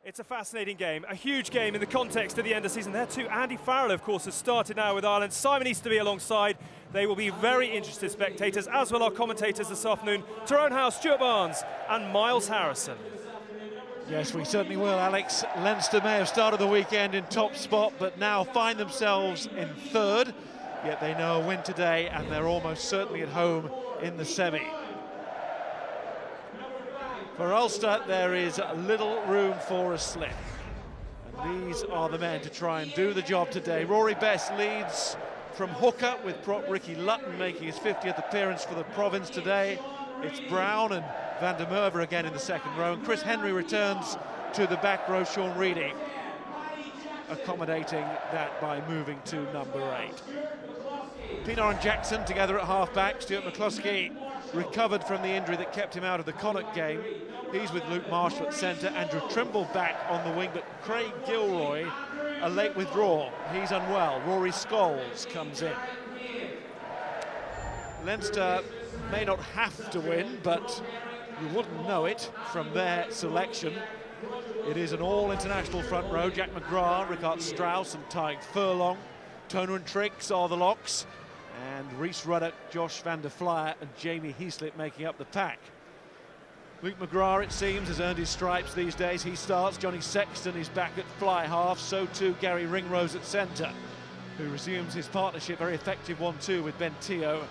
It's a fascinating game, a huge game in the context of the end of the season. There too, Andy Farrell, of course, has started now with Ireland. Simon Easterby alongside. They will be very interested spectators, as will our commentators this afternoon. Tyrone House, Stuart Barnes and Miles Harrison. Yes, we certainly will, Alex. Leinster may have started the weekend in top spot, but now find themselves in third. Yet they know a win today, and they're almost certainly at home in the semi. For Ulster, there is little room for a slip. And these are the men to try and do the job today. Rory Best leads from hooker, with prop Ricky Lutton making his 50th appearance for the province today. It's Brown and Van der Merwe again in the second row. And Chris Henry returns to the back row, Sean Reading accommodating that by moving to number 8. Pinar and Jackson together at half-back. Stuart McCluskey recovered from the injury that kept him out of the Connacht game. He's with Luke Marshall at centre. Andrew Trimble back on the wing, but Craig Gilroy, a late withdrawal. He's unwell. Rory Scholes comes in. Leinster may not have to win, but you wouldn't know it from their selection. It is an all-international front row. Jack McGrath, Richard Strauss and Tyg Furlong. Toner and Tricks are the locks. And Rhys Ruddock, Josh van der Flier and Jamie Heaslip making up the pack. Luke McGrath, it seems, has earned his stripes these days. He starts. Johnny Sexton is back at fly half. So too Gary Ringrose at centre, who resumes his partnership, very effective 1-2 with Ben Teo.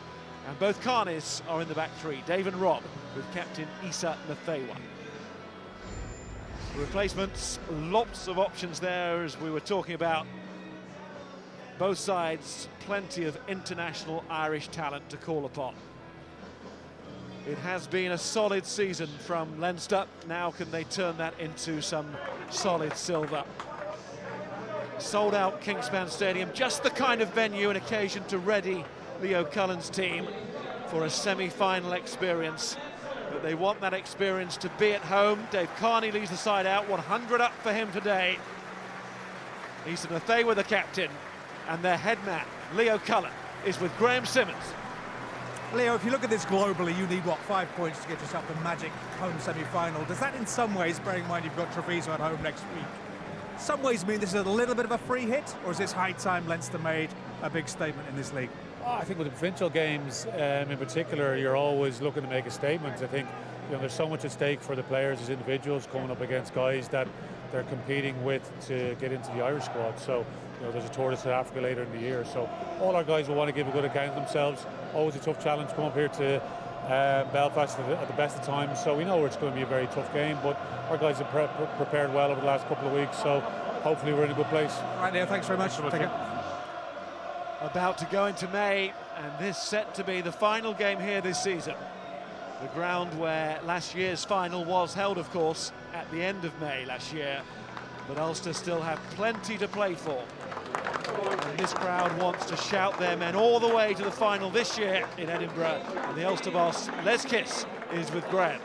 And both Carnis are in the back three. Dave and Rob with captain Issa Nafewa. Replacements, lots of options there, as we were talking about. Both sides, plenty of international Irish talent to call upon. It has been a solid season from Leinster. Now can they turn that into some solid silver? Sold out Kingspan Stadium, just the kind of venue and occasion to ready Leo Cullen's team for a semi-final experience. But they want that experience to be at home. Dave Carney leads the side out, 100 up for him today. Issa Nafewa, the captain, and their head man, Leo Cullen, is with Graham Simmons. Leo, if you look at this globally, you need, what, 5 points to get yourself the magic home semi-final. Does that in some ways, bearing in mind you've got Treviso at home next week, some ways mean this is a little bit of a free hit, or is this high time Leinster made a big statement in this league? I think with the provincial games in particular, you're always looking to make a statement. I think there's so much at stake for the players as individuals coming up against guys that they're competing with to get into the Irish squad. So there's a tour to South Africa later in the year. So all our guys will want to give a good account of themselves. Always a tough challenge, come up here to Belfast at the best of times. So we know it's going to be a very tough game, but our guys have prepared well over the last couple of weeks. So hopefully we're in a good place. All right, Leo, thanks very much. Take care. About to go into May, and this set to be the final game here this season. The ground where last year's final was held, of course, at the end of May last year. But Ulster still have plenty to play for. And this crowd wants to shout their men all the way to the final this year in Edinburgh. And the Ulster boss, Les Kiss, is with Graham.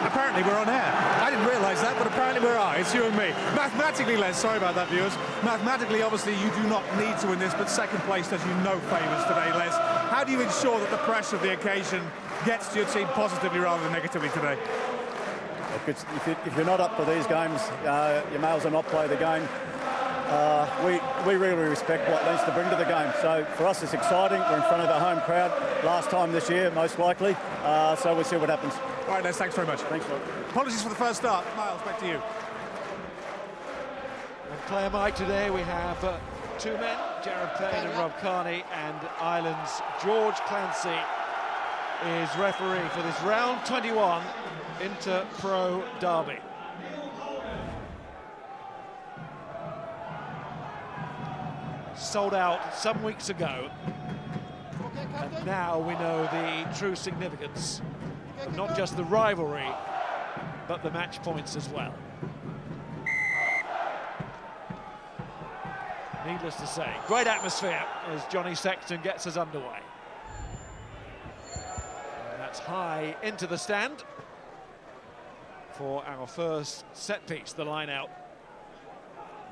Apparently we're on air. I didn't realise that, but apparently we're on. It's you and me. Mathematically, Les, sorry about that, viewers. Mathematically, obviously, you do not need to win this, but second place does you no favours today, Les. How do you ensure that the pressure of the occasion gets to your team positively rather than negatively today? If you're not up for these games, your males will not play the game. We really respect what Leinster bring to the game. So for us, it's exciting. We're in front of our home crowd last time this year, most likely. So we'll see what happens. All right, Les, thanks very much. Thanks, Rob. Apologies for the first start. Miles, back to you. And Clare Mike today, we have two men, Jared Payne and Rob Carney, and Ireland's George Clancy is referee for this round 21 Inter-Pro derby. Sold out some weeks ago, and now we know the true significance of not just the rivalry, but the match points as well. Needless to say, great atmosphere as Johnny Sexton gets us underway. And that's high into the stand for our first set piece, the line out.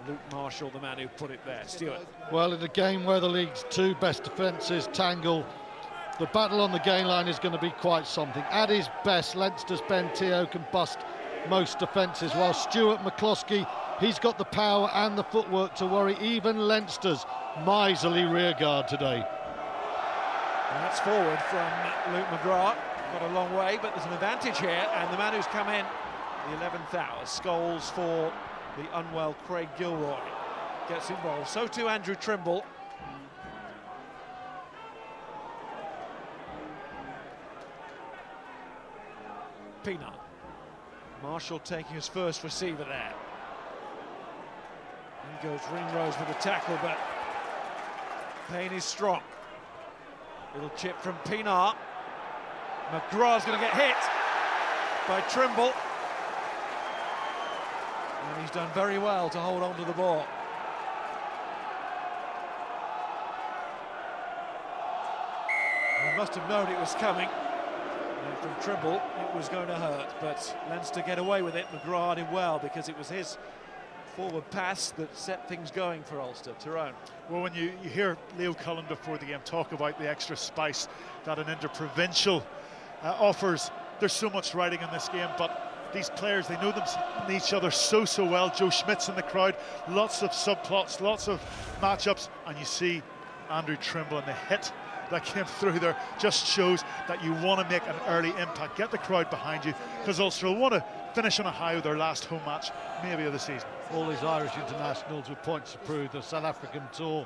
Luke Marshall, the man who put it there. Stuart. Well, in a game where the league's two best defences tangle, the battle on the gain line is going to be quite something. At his best, Leinster's Ben Teo can bust most defences, while Stuart McCloskey, he's got the power and the footwork to worry even Leinster's miserly rearguard today. And that's forward from Luke McGrath. Got a long way, but there's an advantage here, and the man who's come in the 11th hour, Scholes for the unwell Craig Gilroy, gets involved. So too Andrew Trimble. Pienaar. Marshall taking his first receiver there. In goes Ringrose with the tackle, but Payne is strong. Little chip from Pienaar. McGrath's going to get hit by Trimble. And he's done very well to hold on to the ball. He must have known it was coming. And from Trimble, it was going to hurt, but Leinster get away with it. McGrath did well because it was his forward pass that set things going for Ulster. Tyrone. Well, when you hear Leo Cullen before the game talk about the extra spice that an interprovincial offers, there's so much riding in this game, but these players, they know them each other so well. Joe Schmidt's in the crowd, lots of subplots, lots of matchups, and you see Andrew Trimble, and the hit that came through there just shows that you want to make an early impact, get the crowd behind you, because Ulster will want to finish on a high with their last home match, maybe of the season. All these Irish internationals with points to prove, the South African tour,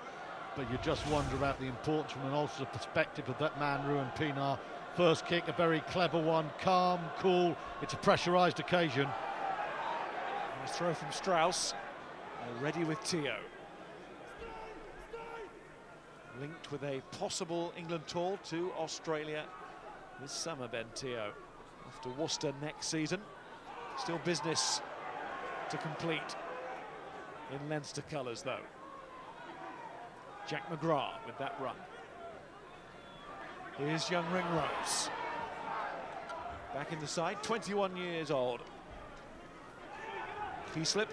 but you just wonder about the importance from an Ulster perspective of that man, Ruan Pienaar. First kick, a very clever one, calm, cool, it's a pressurised occasion. Nice throw from Strauss, ready with Teo. Linked with a possible England tour to Australia this summer, Ben Teo. Off to Worcester next season. Still business to complete in Leinster colours, though. Jack McGrath with that run. Here's young Ringrose. Back in the side, 21 years old. Feeslip.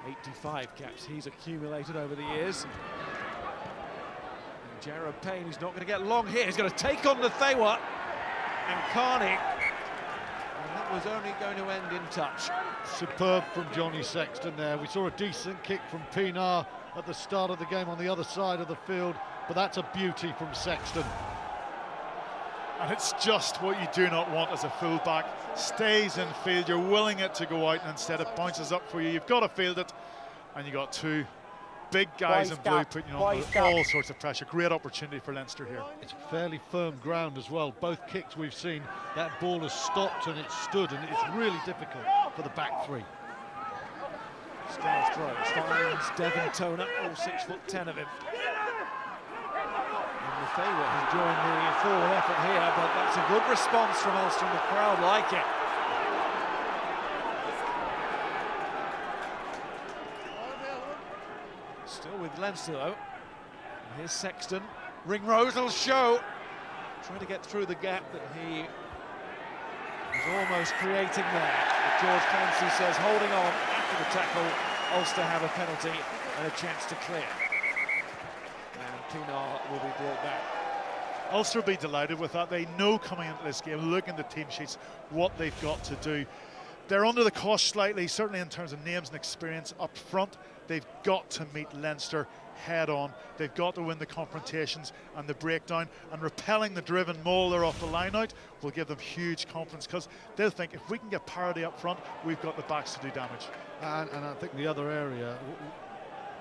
85 caps he's accumulated over the years. And Jared Payne, who's not going to get long here, he's going to take on the Thewa and Carney. And that was only going to end in touch. Superb from Johnny Sexton there. We saw a decent kick from Pienaar at the start of the game on the other side of the field, but that's a beauty from Sexton. And it's just what you do not want as a fullback. Stays in field, you're willing it to go out, and instead it bounces up for you. You've got to field it, and you got two big guys in blue putting on all sorts of pressure. Great opportunity for Leinster here. It's fairly firm ground as well. Both kicks we've seen, that ball has stopped and it's stood, and it's really difficult for the back three. Styles throws, finds Devon Toner, all 6'10" of him. Thewa has joined the forward effort here, but that's a good response from Ulster, and the crowd like it. Still with Leinster though. And here's Sexton. Ringrose will show. Trying to get through the gap that he was almost creating there. But George Clancy says holding on after the tackle. Ulster have a penalty and a chance to clear. Pienaar will be brought back. Ulster will be delighted with that. They know coming into this game, looking at the team sheets, what they've got to do. They're under the cosh slightly, certainly in terms of names and experience up front. They've got to meet Leinster head on. They've got to win the confrontations and the breakdown, and repelling the driven maul there off the line out will give them huge confidence, because they'll think if we can get parity up front, we've got the backs to do damage. And I think the other area,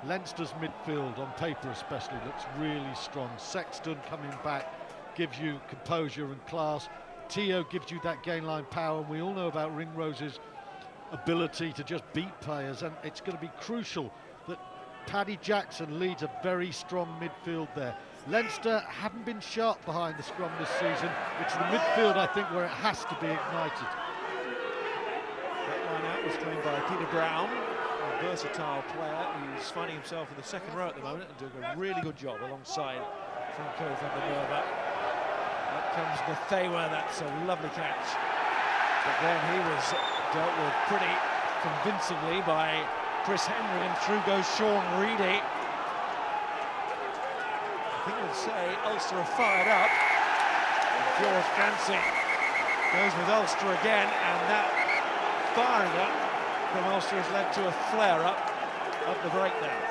Leinster's midfield, on paper especially, looks really strong. Sexton coming back gives you composure and class. Teo gives you that gain line power, and we all know about Ringrose's ability to just beat players, and it's going to be crucial that Paddy Jackson leads a very strong midfield there. Leinster haven't been sharp behind the scrum this season. It's the midfield, I think, where it has to be ignited. That line out was claimed by Peter Brown. Versatile player who's finding himself in the second row at the moment and doing a really good job alongside Franco van der Merwe. Up comes the Thewa, that's a lovely catch. But then he was dealt with pretty convincingly by Chris Henry, and through goes Sean Reedy. I think would say Ulster are fired up. George Clancy goes with Ulster again, and that firing up from Ulster has led to a flare-up of the breakdown.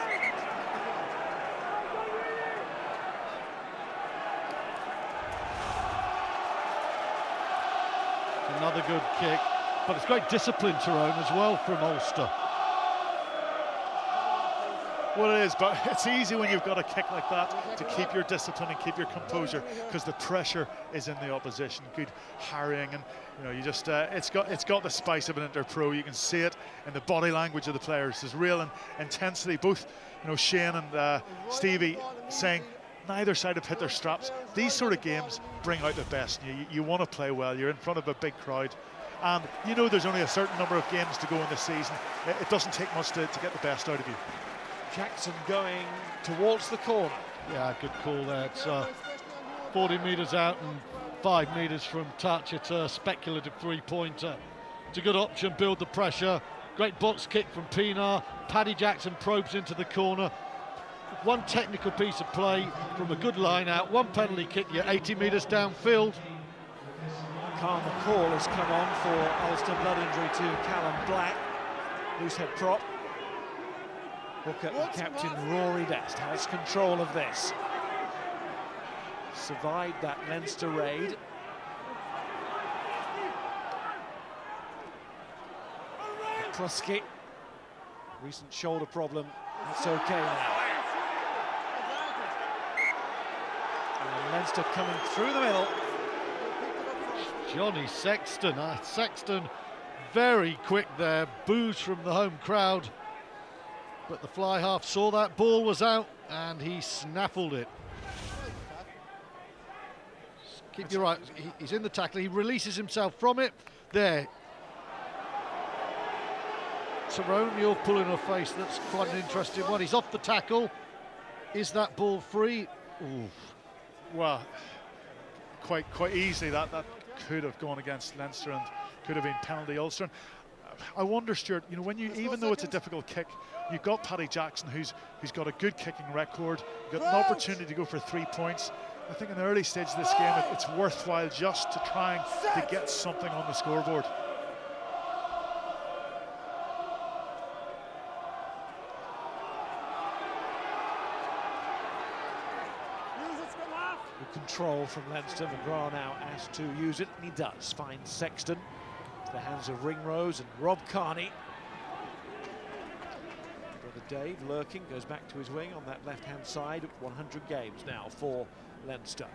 Another good kick, but it's great discipline, Tyrone, as well from Ulster. Well, it is, but it's easy when you've got a kick like that to keep your discipline and keep your composure, because the pressure is in the opposition. Good harrying, and you know, you just it's got the spice of an inter-pro. You can see it in the body language of the players. There's real intensity. Both, you know, Shane and Stevie saying neither side have hit their straps. These sort of games bring out the best. You want to play well. You're in front of a big crowd, and you know there's only a certain number of games to go in this season. It doesn't take much to get the best out of you. Jackson going towards the corner. Yeah, good call there. It's 40 metres out and 5 metres from touch. It's a speculative three-pointer. It's a good option, build the pressure. Great box kick from Pienaar. Paddy Jackson probes into the corner. One technical piece of play from a good line out. One penalty kick, you're 80 metres downfield. Carl McCall has come on for Ulster. Blood injury to Callum Black. Loose head prop. Hooker and captain Rory Dest has control of this. Survived that Leinster raid. Krusky, recent shoulder problem, that's okay now. And Leinster coming through the middle. Johnny Sexton. Sexton very quick there. Boos from the home crowd. But the fly half saw that ball was out and he snaffled it. Keep your eye. He's in the tackle. He releases himself from it. There. Tyrone, you're pulling a face. That's quite an interesting one. He's off the tackle. Is that ball free? Ooh. Well, quite easily that could have gone against Leinster and could have been penalty Ulster. I wonder, Stuart, you know, when you, even though it's a difficult kick, you've got Paddy Jackson who's got a good kicking record. You've got an opportunity to go for 3 points. I think in the early stage of this game, it's worthwhile just to try to get something on the scoreboard. Good control from Leinster. McGrath now asked to use it, and he does. Finds Sexton. The hands of Ringrose and Rob Carney. Brother Dave lurking, goes back to his wing on that left-hand side. 100 games now for Leinster.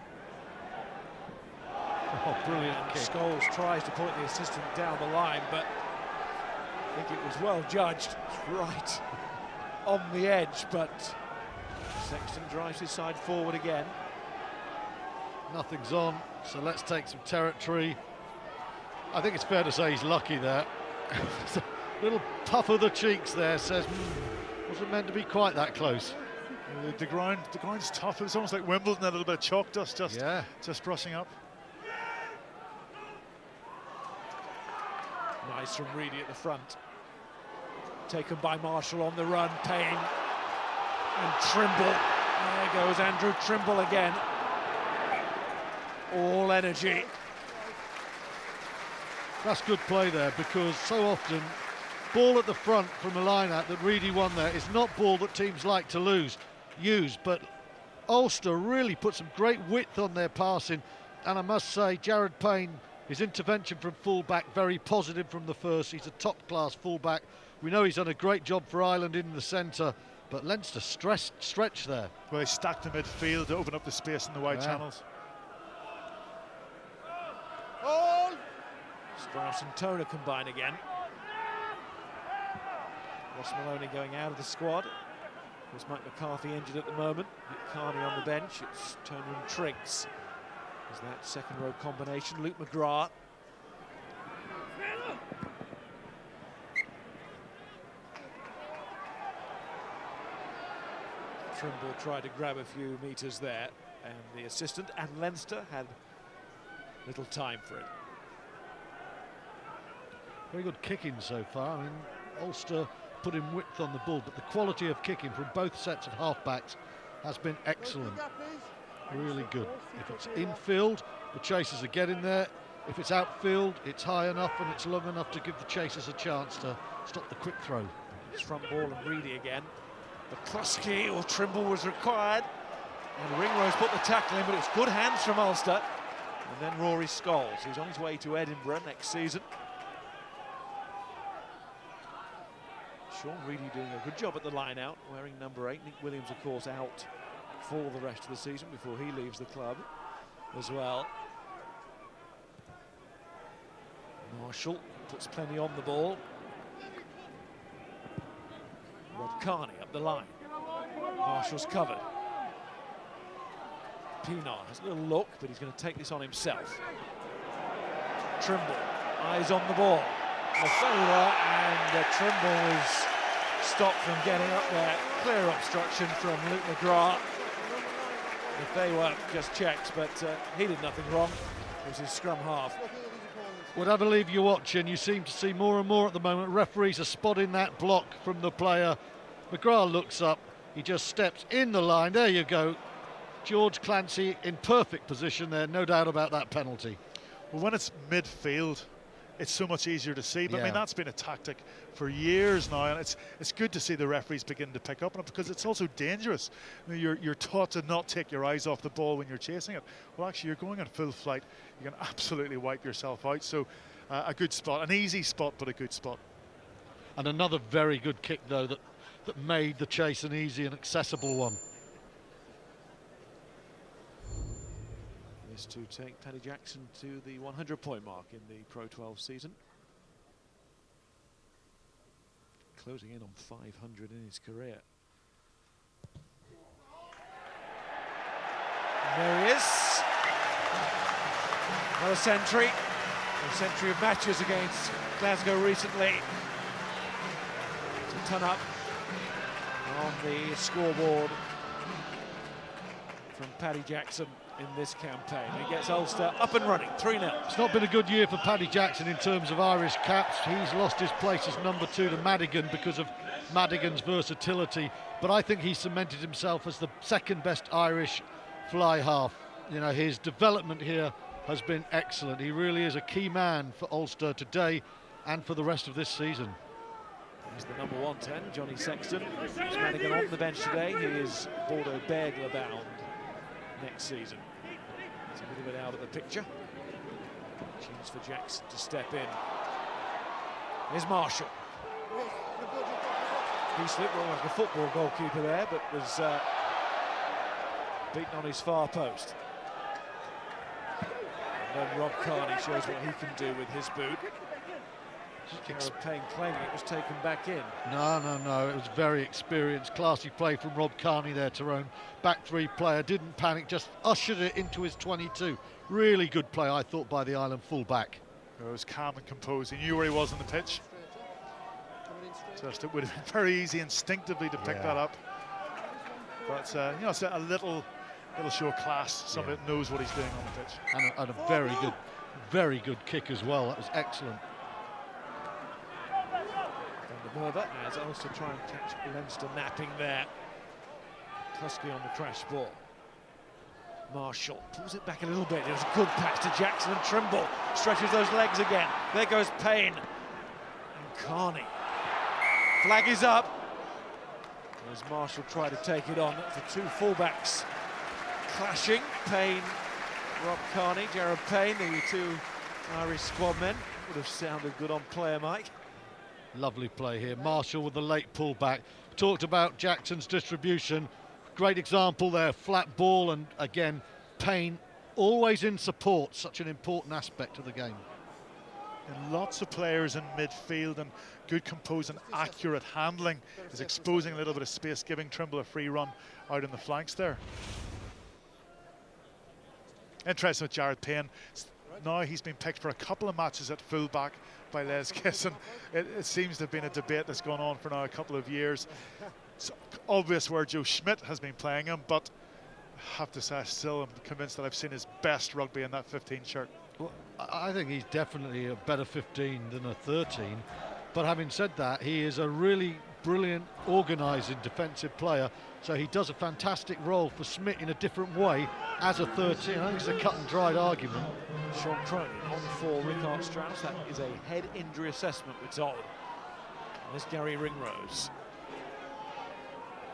Oh, brilliant kick. Scholes tries to point the assistant down the line, but I think it was well judged. It's right on the edge, but Sexton drives his side forward again. Nothing's on, so let's take some territory. I think it's fair to say he's lucky there. Little puff of the cheeks there says, wasn't meant to be quite that close. The ground's tough. It was almost like Wimbledon, a little bit of chalk dust just brushing up. Nice from Reedy at the front. Taken by Marshall on the run, Payne and Trimble. There goes Andrew Trimble again. All energy. That's good play there, because so often ball at the front from a line-out that Reedy won there is not ball that teams like to use, but Ulster really put some great width on their passing, and I must say Jared Payne, his intervention from full-back, very positive from the first. He's a top-class full-back. We know he's done a great job for Ireland in the centre, but Leinster stretched there. Well, they stacked the midfield to open up the space in the wide channels. Strauss and Toner combine again. Ross Maloney going out of the squad. There's Mike McCarthy injured at the moment. Carney on the bench. It's Toner and Triggs. There's that second row combination. Luke McGrath. Trimble tried to grab a few metres there, and the assistant and Leinster had little time for it. Very good kicking so far. I mean, Ulster put in width on the ball, but the quality of kicking from both sets of halfbacks has been excellent. Really good. If it's infield, the chasers are getting there. If it's outfield, it's high enough and it's long enough to give the chasers a chance to stop the quick throw. It's front ball and Reedy again. McCluskey or Trimble was required. And Ringrose put the tackle in, but it's good hands from Ulster. And then Rory Scholes, who's on his way to Edinburgh next season. Sean Reedy doing a good job at the line out, wearing number 8. Nick Williams, of course, out for the rest of the season before he leaves the club as well. Marshall puts plenty on the ball. Rod Carney up the line. Marshall's covered. Pienaar has a little look, but he's going to take this on himself. Trimble, eyes on the ball. Mafola, and Trimble is stopped from getting up there. Clear obstruction from Luke McGrath. If they were just checks, but he did nothing wrong. It was his scrum half. Whatever leave you watching, you seem to see more and more at the moment. Referees are spotting that block from the player. McGrath looks up, he just steps in the line. There you go. George Clancy in perfect position there, no doubt about that penalty. Well, when it's midfield, it's so much easier to see. But I Yeah. mean, that's been a tactic for years now, and it's good to see the referees begin to pick up on it, because it's also dangerous. I mean, you're taught to not take your eyes off the ball when you're chasing it. Well, actually, you're going on full flight. You can absolutely wipe yourself out. So a good spot, an easy spot, but a good spot. And another very good kick, though, that made the chase an easy and accessible one. This to take Paddy Jackson to the 100-point mark in the Pro 12 season. Closing in on 500 in his career. And there he is. Another century. A century of matches against Glasgow recently. To ton up on the scoreboard from Paddy Jackson in this campaign. He gets Ulster up and running, 3-0. It's not been a good year for Paddy Jackson in terms of Irish caps. He's lost his place as number 2 to Madigan because of Madigan's versatility, but I think he cemented himself as the second best Irish fly half. You know, his development here has been excellent. He really is a key man for Ulster today and for the rest of this season. He's the number 110, Johnny Sexton. He's Madigan on the bench today. He is Bordeaux Bergler bound next season. It's a little bit out of the picture. Chance for Jackson to step in. Here's Marshall. He slipped well like a football goalkeeper there, but was beaten on his far post. And then Rob Carney shows what he can do with his boot. Jared Payne claiming it was taken back in. No, it was very experienced, classy play from Rob Carney there, Tyrone. Back 3 player, didn't panic, just ushered it into his 22. Really good play, I thought, by the Ireland full-back. It was calm and composed. He knew where he was on the pitch. Just it would have been very easy instinctively to pick that up. But you know, it's a little show of class. Somebody that knows what he's doing on the pitch. And a very good kick as well. That was excellent. Merva as Ulster try and catch Leinster napping there. Cluskey on the crash ball. Marshall pulls it back a little bit. It was a good pass to Jackson, and Trimble stretches those legs again. There goes Payne. And Carney. Flag is up. As Marshall tried to take it on. That's the 2 fullbacks clashing. Payne, Rob Carney, Jared Payne, the 2 Irish squad men. Would have sounded good on player mic. Lovely play here. Marshall with the late pullback. Talked about Jackson's distribution. Great example there, flat ball, and again, Payne always in support, such an important aspect of the game. And lots of players in midfield, and good composed and accurate handling is exposing a little bit of space, giving Trimble a free run out in the flanks there. Interesting with Jared Payne. Now he's been picked for a couple of matches at fullback by Les Kisson. It seems to have been a debate that's gone on for now a couple of years. It's obvious where Joe Schmidt has been playing him, but I have to say I still am convinced that I've seen his best rugby in that 15 shirt. Well, I think he's definitely a better 15 than a 13, but having said that, he is a really brilliant organising defensive player, so he does a fantastic role for Smith in a different way as a 13. I think it's a cut and dried argument. Sean Cronin on for Richard Strauss. That is a head injury assessment, we're told. And there's Gary Ringrose,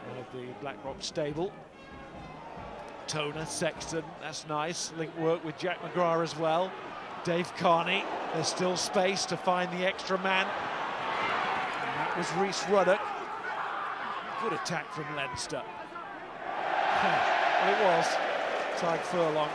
one of the Blackrock stable. Toner, Sexton, that's nice. Link work with Jack McGrath as well. Dave Carney, there's still space to find the extra man. And that was Rhys Ruddock. Good attack from Leinster. Well, it was. Tyke Furlong.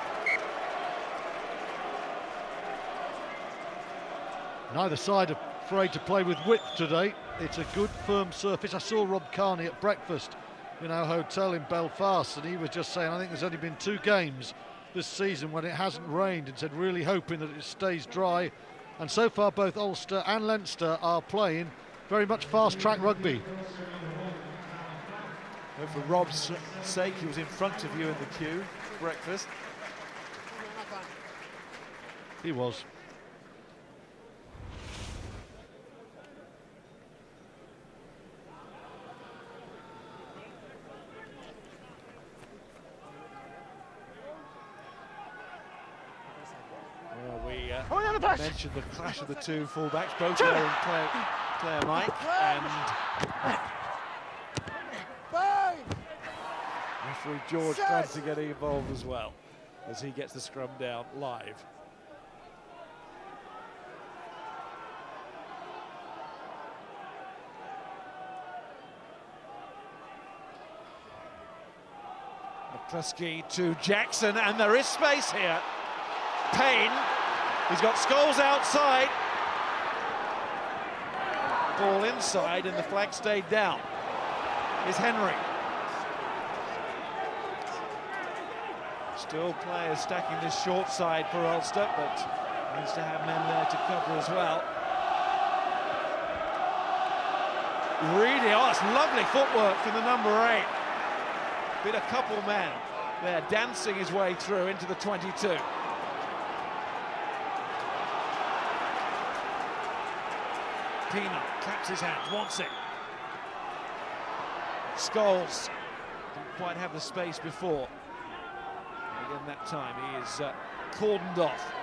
Neither side are afraid to play with width today. It's a good firm surface. I saw Rob Carney at breakfast in our hotel in Belfast, and he was just saying, I think there's only been 2 games this season when it hasn't rained, and said really hoping that it stays dry. And so far both Ulster and Leinster are playing very much fast-track rugby. But for Rob's sake, he was in front of you in the queue for breakfast. He was. Well, we mentioned the clash of the 2 fullbacks, both wearing Claire Mike, and referee George Clancy getting involved as well as he gets the scrum down live. McCluskey to Jackson, and there is space here. Payne, he's got Scholes outside. Ball inside, and the flag stayed down. Is Henry. Still players stacking this short side for Ulster, but needs to have men there to cover as well. Really, oh, it's lovely footwork from the number 8. Been a couple men there dancing his way through into the 22. Pina claps his hands, wants it. Scholes didn't quite have the space before. And again that time he is cordoned off.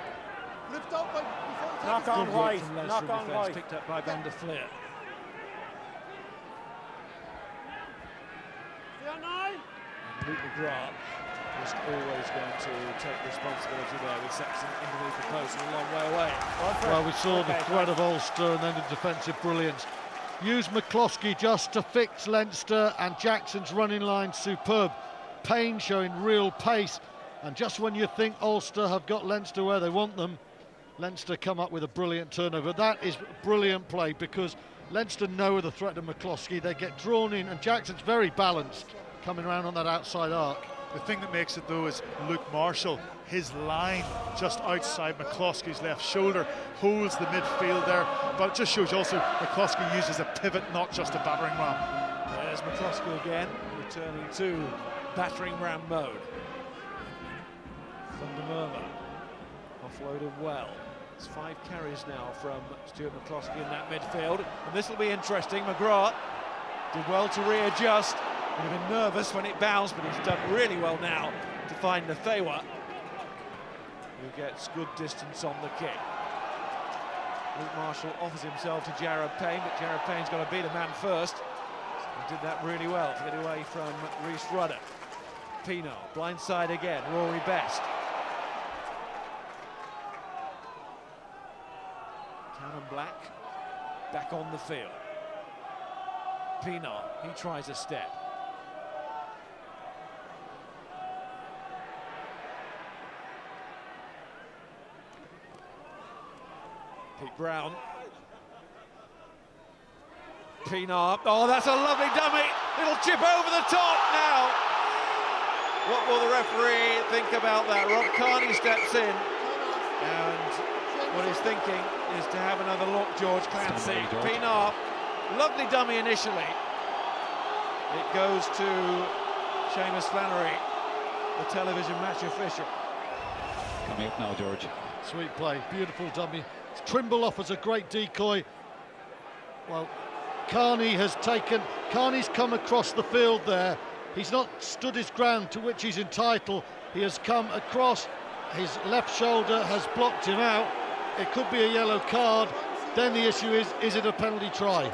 Knock on white, knock on white. Picked up by Van der Fleer. And Luke McGrath was always going to take responsibility there with Sexton underneath the post and a long way away. Well, we saw the threat of Ulster and then the defensive brilliance. Use McCloskey just to fix Leinster, and Jackson's running line superb. Payne showing real pace, and just when you think Ulster have got Leinster where they want them, Leinster come up with a brilliant turnover. That is brilliant play, because Leinster know the threat of McCloskey. They get drawn in, and Jackson's very balanced coming around on that outside arc. The thing that makes it though is Luke Marshall, his line just outside McCloskey's left shoulder holds the midfield there, but it just shows you also McCloskey uses a pivot, not just a battering ram. There's McCloskey again, returning to battering ram mode. Thunder Murmur offloaded well. It's 5 carries now from Stuart McCloskey in that midfield, and this will be interesting. McGrath did well to readjust. Would have been nervous when it bounced, but he's done really well now to find Nathewa, who gets good distance on the kick. Luke Marshall offers himself to Jared Payne, but Jared Payne's got to beat a man first. He did that really well to get away from Rhys Ruddock. Pino, blindside again, Rory Best. Cannon Black back on the field. Pino, he tries a step. Pete Brown. Pienaar. Oh, that's a lovely dummy. It'll chip over the top now. What will the referee think about that? Rob Carney steps in, and what he's thinking is to have another look, George Clancy. Pienaar, lovely dummy initially. It goes to Seamus Flannery, the television match official. Coming up now, George. Sweet play, beautiful dummy. Trimble offers a great decoy. Well, Carney's come across the field there. He's not stood his ground to which he's entitled. He has come across, his left shoulder has blocked him out. It could be a yellow card. Then the issue is it a penalty try?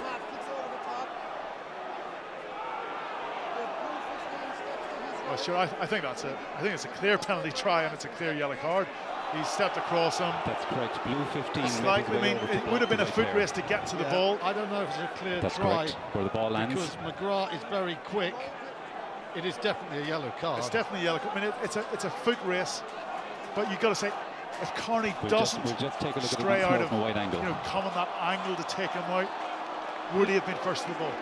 Well, sure, I think that's it. I think it's a clear penalty try and it's a clear yellow card. He stepped across him. That's correct. Blue 15. Slightly, I mean, it would have been a foot race to get to the ball. I don't know if it's a clear That's try. correct. Where the ball lands. Because McGrath is very quick. It is definitely a yellow card. It's definitely a yellow card. I mean, it's a foot race, but you've got to say, if Carney doesn't we'll just take a look stray at out of, from a wide angle. come on that angle to take him out, would he have been first to the ball?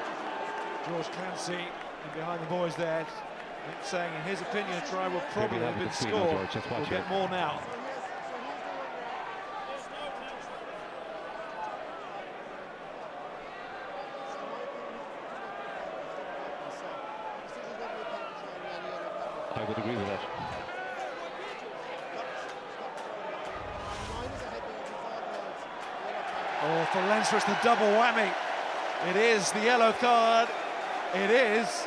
George Clancy and behind the boys there, saying in his opinion a try will probably have been scored. We'll get more now. I would agree with that. Oh, for Leinster, it's the double whammy. It is the yellow card. It is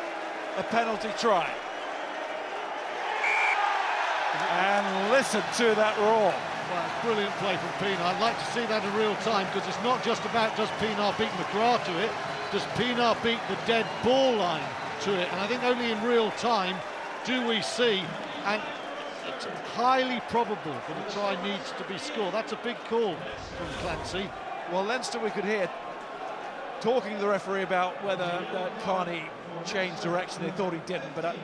a penalty try. And listen to that roar. Well, brilliant play from Pienaar. I'd like to see that in real time, because it's not just about does Pienaar beat McGrath to it, does Pienaar beat the dead ball line to it? And I think only in real time do we see, and it's highly probable that a try needs to be scored. That's a big call from Clancy. Well, Leinster, we could hear talking to the referee about whether Carney changed direction. They thought he didn't, but I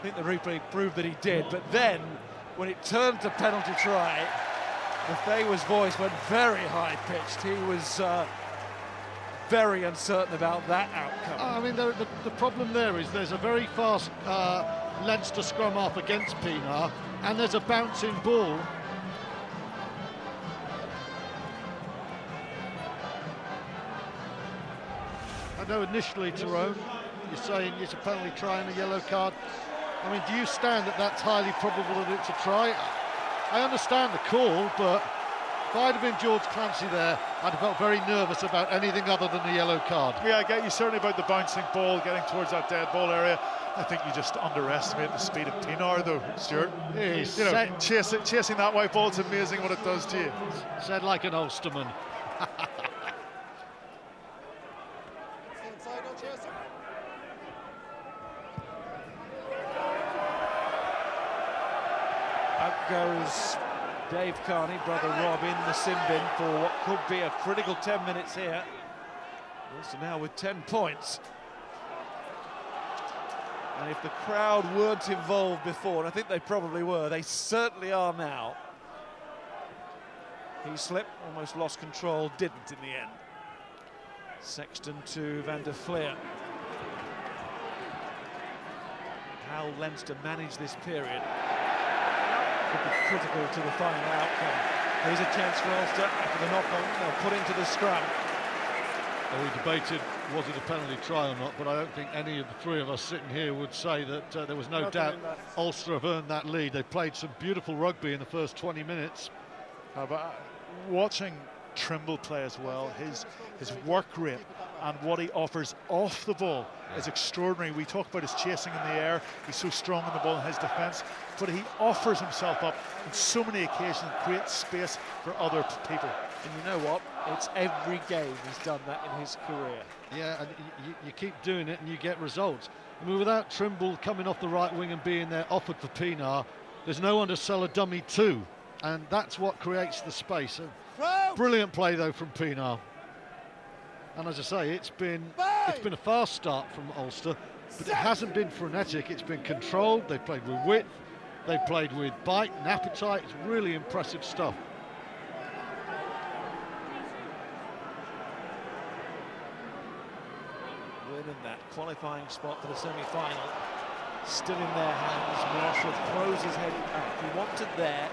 think the replay proved that he did. But then, when it turned to penalty try, Lefebvre's voice went very high-pitched. He was very uncertain about that outcome. I mean, the problem there is there's a very fast Leinster scrum half against Pienaar, and there's a bouncing ball. I know initially, Tyrone, you're saying it's a penalty try and a yellow card. I mean, do you stand that that's highly probable that it's a try? I understand the call, but if I'd have been George Clancy there, I'd have felt very nervous about anything other than the yellow card. Yeah, I get you certainly about the bouncing ball, getting towards that dead ball area. I think you just underestimate the speed of Pienaar, though, Stuart. Chasing that white ball, it's amazing what it does to you. Said like an Ulsterman. Out goes Dave Carney, brother Rob, in the sin bin for what could be a critical 10 minutes here. Ulster now with 10 points. And if the crowd weren't involved before, and I think they probably were, they certainly are now. He slipped, almost lost control, didn't in the end. Sexton to Van der Fleer. How Leinster manage this period could be critical to the final outcome. Here's a chance for Ulster after the knock-on. They'll put into the scrum. Well, we debated was it a penalty try or not, but I don't think any of the three of us sitting here would say that there was no doubt Ulster have earned that lead. They played some beautiful rugby in the first 20 minutes. But watching Trimble play as well, his work rate and what he offers off the ball is extraordinary. We talk about his chasing in the air, he's so strong in the ball in his defence, but he offers himself up on so many occasions, creates space for other people. And you know what? It's every game he's done that in his career. Yeah, and you keep doing it and you get results. I mean, without Trimble coming off the right wing and being there offered for Pienaar, there's no one to sell a dummy to, and that's what creates the space. Brilliant play though from Pienaar. And as I say, it's been a fast start from Ulster, but it hasn't been frenetic. It's been controlled. They played with width, they played with bite and appetite. It's really impressive stuff. Winning that qualifying spot for the semi-final still in their hands. Marshall throws his head back. He wanted there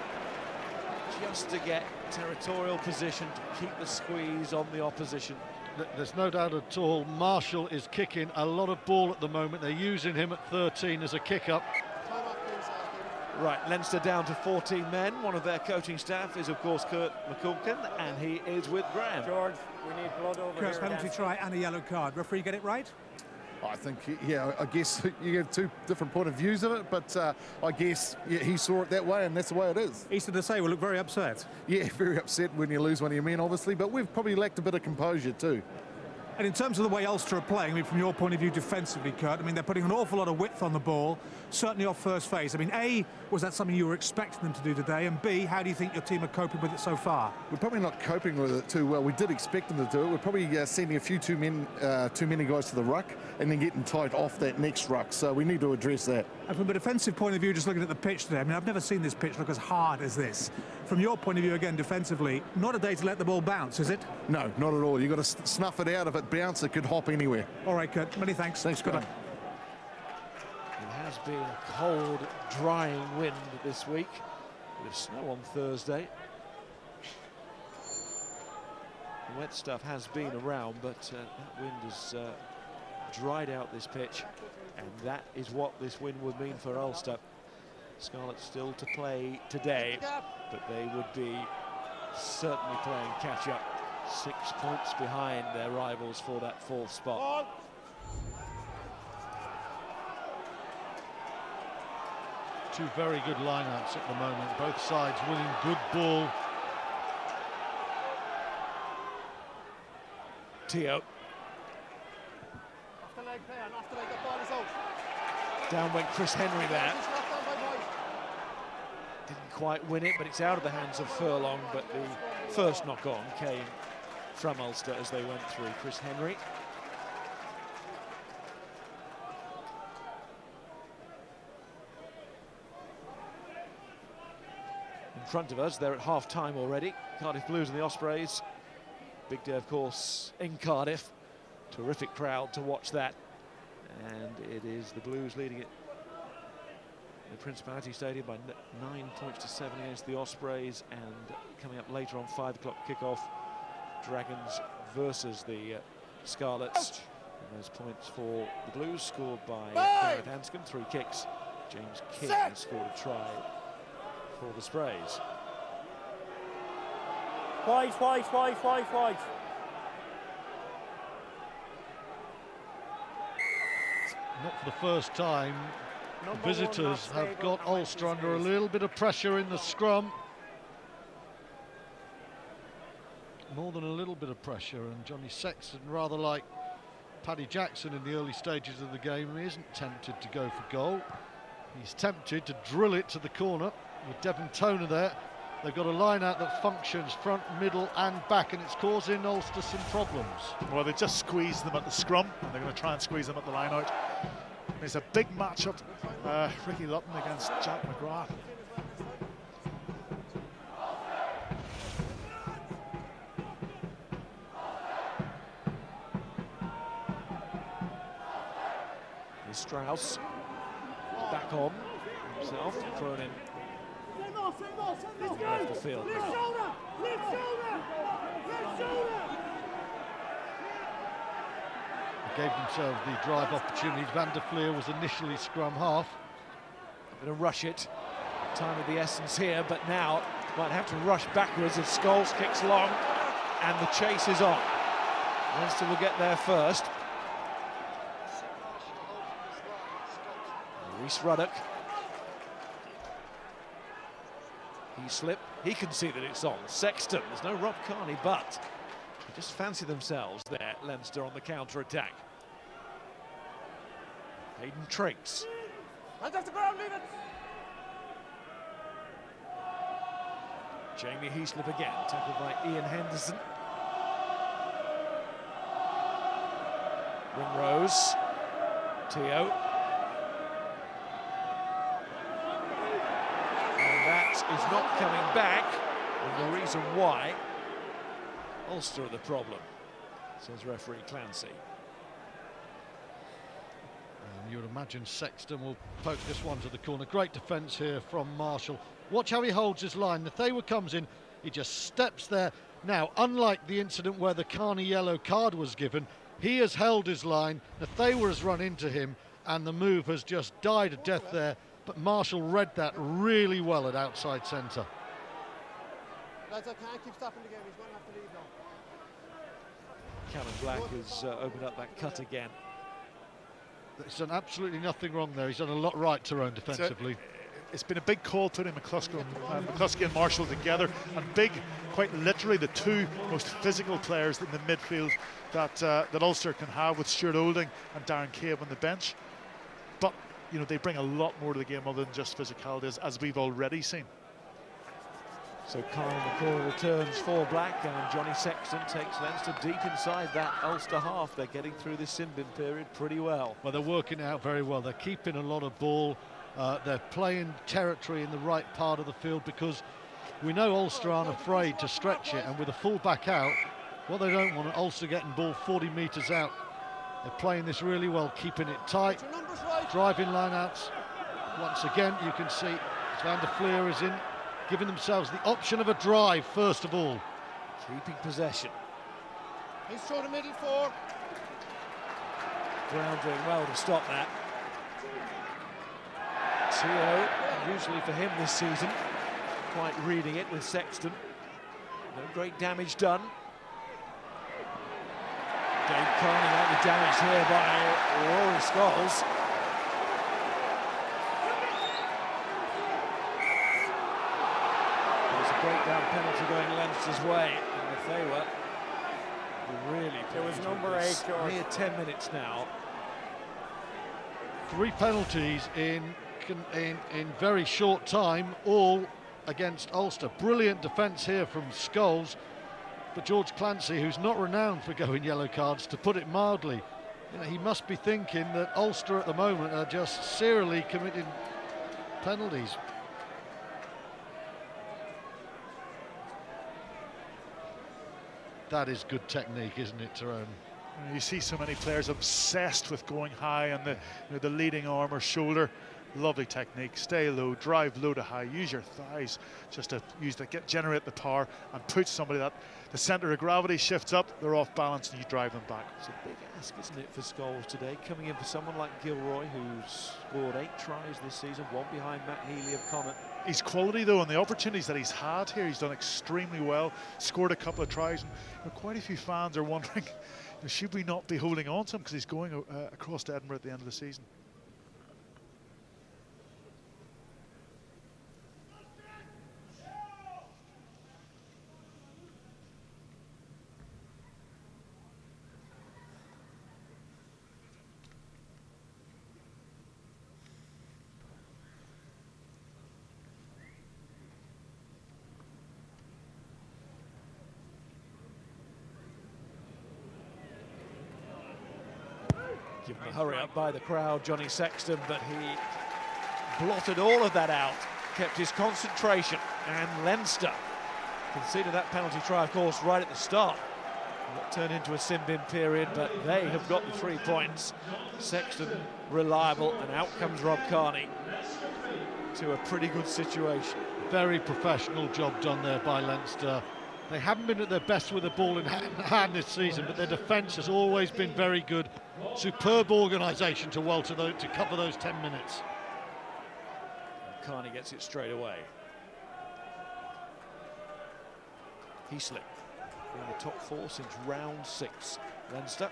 just to get territorial position to keep the squeeze on the opposition. There's no doubt at all. Marshall is kicking a lot of ball at the moment. They're using him at 13 as a kick-up. Right, Leinster down to 14 men. One of their coaching staff is, of course, Kurt McCulkin, and he is with Graham. George, we need blood over Kurt's here. penalty try and a yellow card. Referee get it right? I think, yeah, I guess you have two different point of views of it, but I guess he saw it that way, and that's the way it is. Easter to say will look very upset. Yeah, very upset when you lose one of your men, obviously, but we've probably lacked a bit of composure too. And in terms of the way Ulster are playing, I mean, from your point of view defensively, Kurt, I mean, they're putting an awful lot of width on the ball, certainly off first phase. I mean, A, was that something you were expecting them to do today? And B, how do you think your team are coping with it so far? We're probably not coping with it too well. We did expect them to do it. We're probably sending a few too many guys to the ruck and then getting tight off that next ruck. So we need to address that. And from a defensive point of view, just looking at the pitch today, I mean, I've never seen this pitch look as hard as this. From your point of view, again, defensively, not a day to let the ball bounce, is it? No, not at all. You've got to snuff it out. If it bounces, it could hop anywhere. All right, Kurt, many thanks. Thanks, good luck. It has been a cold, drying wind this week. Bit of snow on Thursday. The wet stuff has been around, but that wind has dried out this pitch, and that is what this win would mean for Ulster. Scarlets still to play today, but they would be certainly playing catch-up. 6 points behind their rivals for that fourth spot. Two very good lineouts at the moment, both sides winning good ball. Teo. Down went Chris Henry there. Didn't quite win it, but it's out of the hands of Furlong, but the first knock on came from Ulster as they went through. Chris Henry. In front of us, they're at half-time already. Cardiff Blues and the Ospreys. Big day, of course, in Cardiff. Terrific crowd to watch that. And it is the Blues leading it in the Principality Stadium by 9 points to 7 against the Ospreys. And coming up later on, 5 o'clock kickoff, Dragons versus the Scarlets. And those points for the Blues scored by Gareth Anscombe, 3 kicks. James King has scored a try for the Sprays. White. Not for the first time. The visitors have got Ulster under a little bit of pressure in the scrum. More than a little bit of pressure, and Johnny Sexton, rather like Paddy Jackson in the early stages of the game, he isn't tempted to go for goal. He's tempted to drill it to the corner with Devon Toner there. They've got a line-out that functions front, middle and back, and it's causing Ulster some problems. Well, they just squeezed them at the scrum, and they're going to try and squeeze them at the line-out. It's a big matchup. Ricky Lutton against Jack McGrath. Here's Strauss back on himself, thrown in off the field. They gave themselves the drive opportunities. Van der Fleer was initially scrum half. Going to rush it. Time of the essence here, but now might have to rush backwards as Scholes kicks long, and the chase is on. Leinster will get there first. Rhys Ruddock. He slipped. He can see that it's on. Sexton. There's no Rob Kearney, but they just fancy themselves there, Leinster, on the counter-attack. Hayden Trinks. Right off the ground, leave it. Jamie Heaslip again, tackled by Ian Henderson. Ringrose. Teo. Is not coming back, and the reason why Ulster are the problem, says referee Clancy. And you would imagine Sexton will poke this one to the corner. Great defence here from Marshall. Watch how he holds his line. Nathawa comes in, he just steps there. Now, unlike the incident where the Kearney yellow card was given, he has held his line. Nathawa has run into him, and the move has just died a death there but Marshall read that really well at outside centre. Lads, I can't keep stopping the game. He's going to have to leave now. Callum Black has opened up that cut again. He's done absolutely nothing wrong there. He's done a lot right, Tyrone, defensively. It's been a big call putting McCluskey and Marshall together, and big, quite literally, the two most physical players in the midfield that Ulster can have, with Stuart Olding and Darren Cave on the bench. But you know, they bring a lot more to the game other than just physicality, as we've already seen. So Kyle McCall returns for Black, and Johnny Sexton takes Leinster deep inside that Ulster half. They're getting through this sin bin period pretty well. Well, they're working it out very well. They're keeping a lot of ball. They're playing territory in the right part of the field, because we know Ulster aren't afraid to stretch it, and with a full back out, what they don't want, Ulster getting ball 40 metres out. They're playing this really well, keeping it tight, driving line-outs. Once again, you can see Van der Fleer is in, giving themselves the option of a drive first of all. Keeping possession. He's through the middle four. Brown doing well to stop that. Tio, usually for him this season, quite reading it with Sexton. No great damage done. Dave Carney might be damaged here by Rory Scholes. There's a breakdown penalty going Leinster's way, and if they were really... It was number 8, George. Near 10 minutes now. 3 penalties in very short time, all against Ulster. Brilliant defence here from Scholes, but George Clancy, who's not renowned for going yellow cards, to put it mildly, you know, he must be thinking that Ulster at the moment are just serially committing penalties. That is good technique, isn't it, Tyrone? You see so many players obsessed with going high on the leading arm or shoulder. Lovely technique. Stay low, drive low to high, use your thighs just to generate the power, and put somebody that the centre of gravity shifts up, they're off balance, and you drive them back. It's a big ask, isn't it, for Scholes today, coming in for someone like Gilroy, who's scored 8 tries this season, 1 behind Matt Healy of Connacht. His quality, though, and the opportunities that he's had here, he's done extremely well, scored a couple of tries, and quite a few fans are wondering, should we not be holding on to him, because he's going across to Edinburgh at the end of the season. Given the hurry up by the crowd, Johnny Sexton, but he blotted all of that out, kept his concentration, and Leinster conceded that penalty try, of course, right at the start. That turned into a sin bin period, but they have got the 3 points. Sexton reliable, and out comes Rob Carney to a pretty good situation. Very professional job done there by Leinster. They haven't been at their best with the ball in hand this season, but their defence has always been very good. Superb organisation to Walter, though, to cover those 10 minutes. And Carney gets it straight away. Heaslip in the top 4 since round 6. Leinster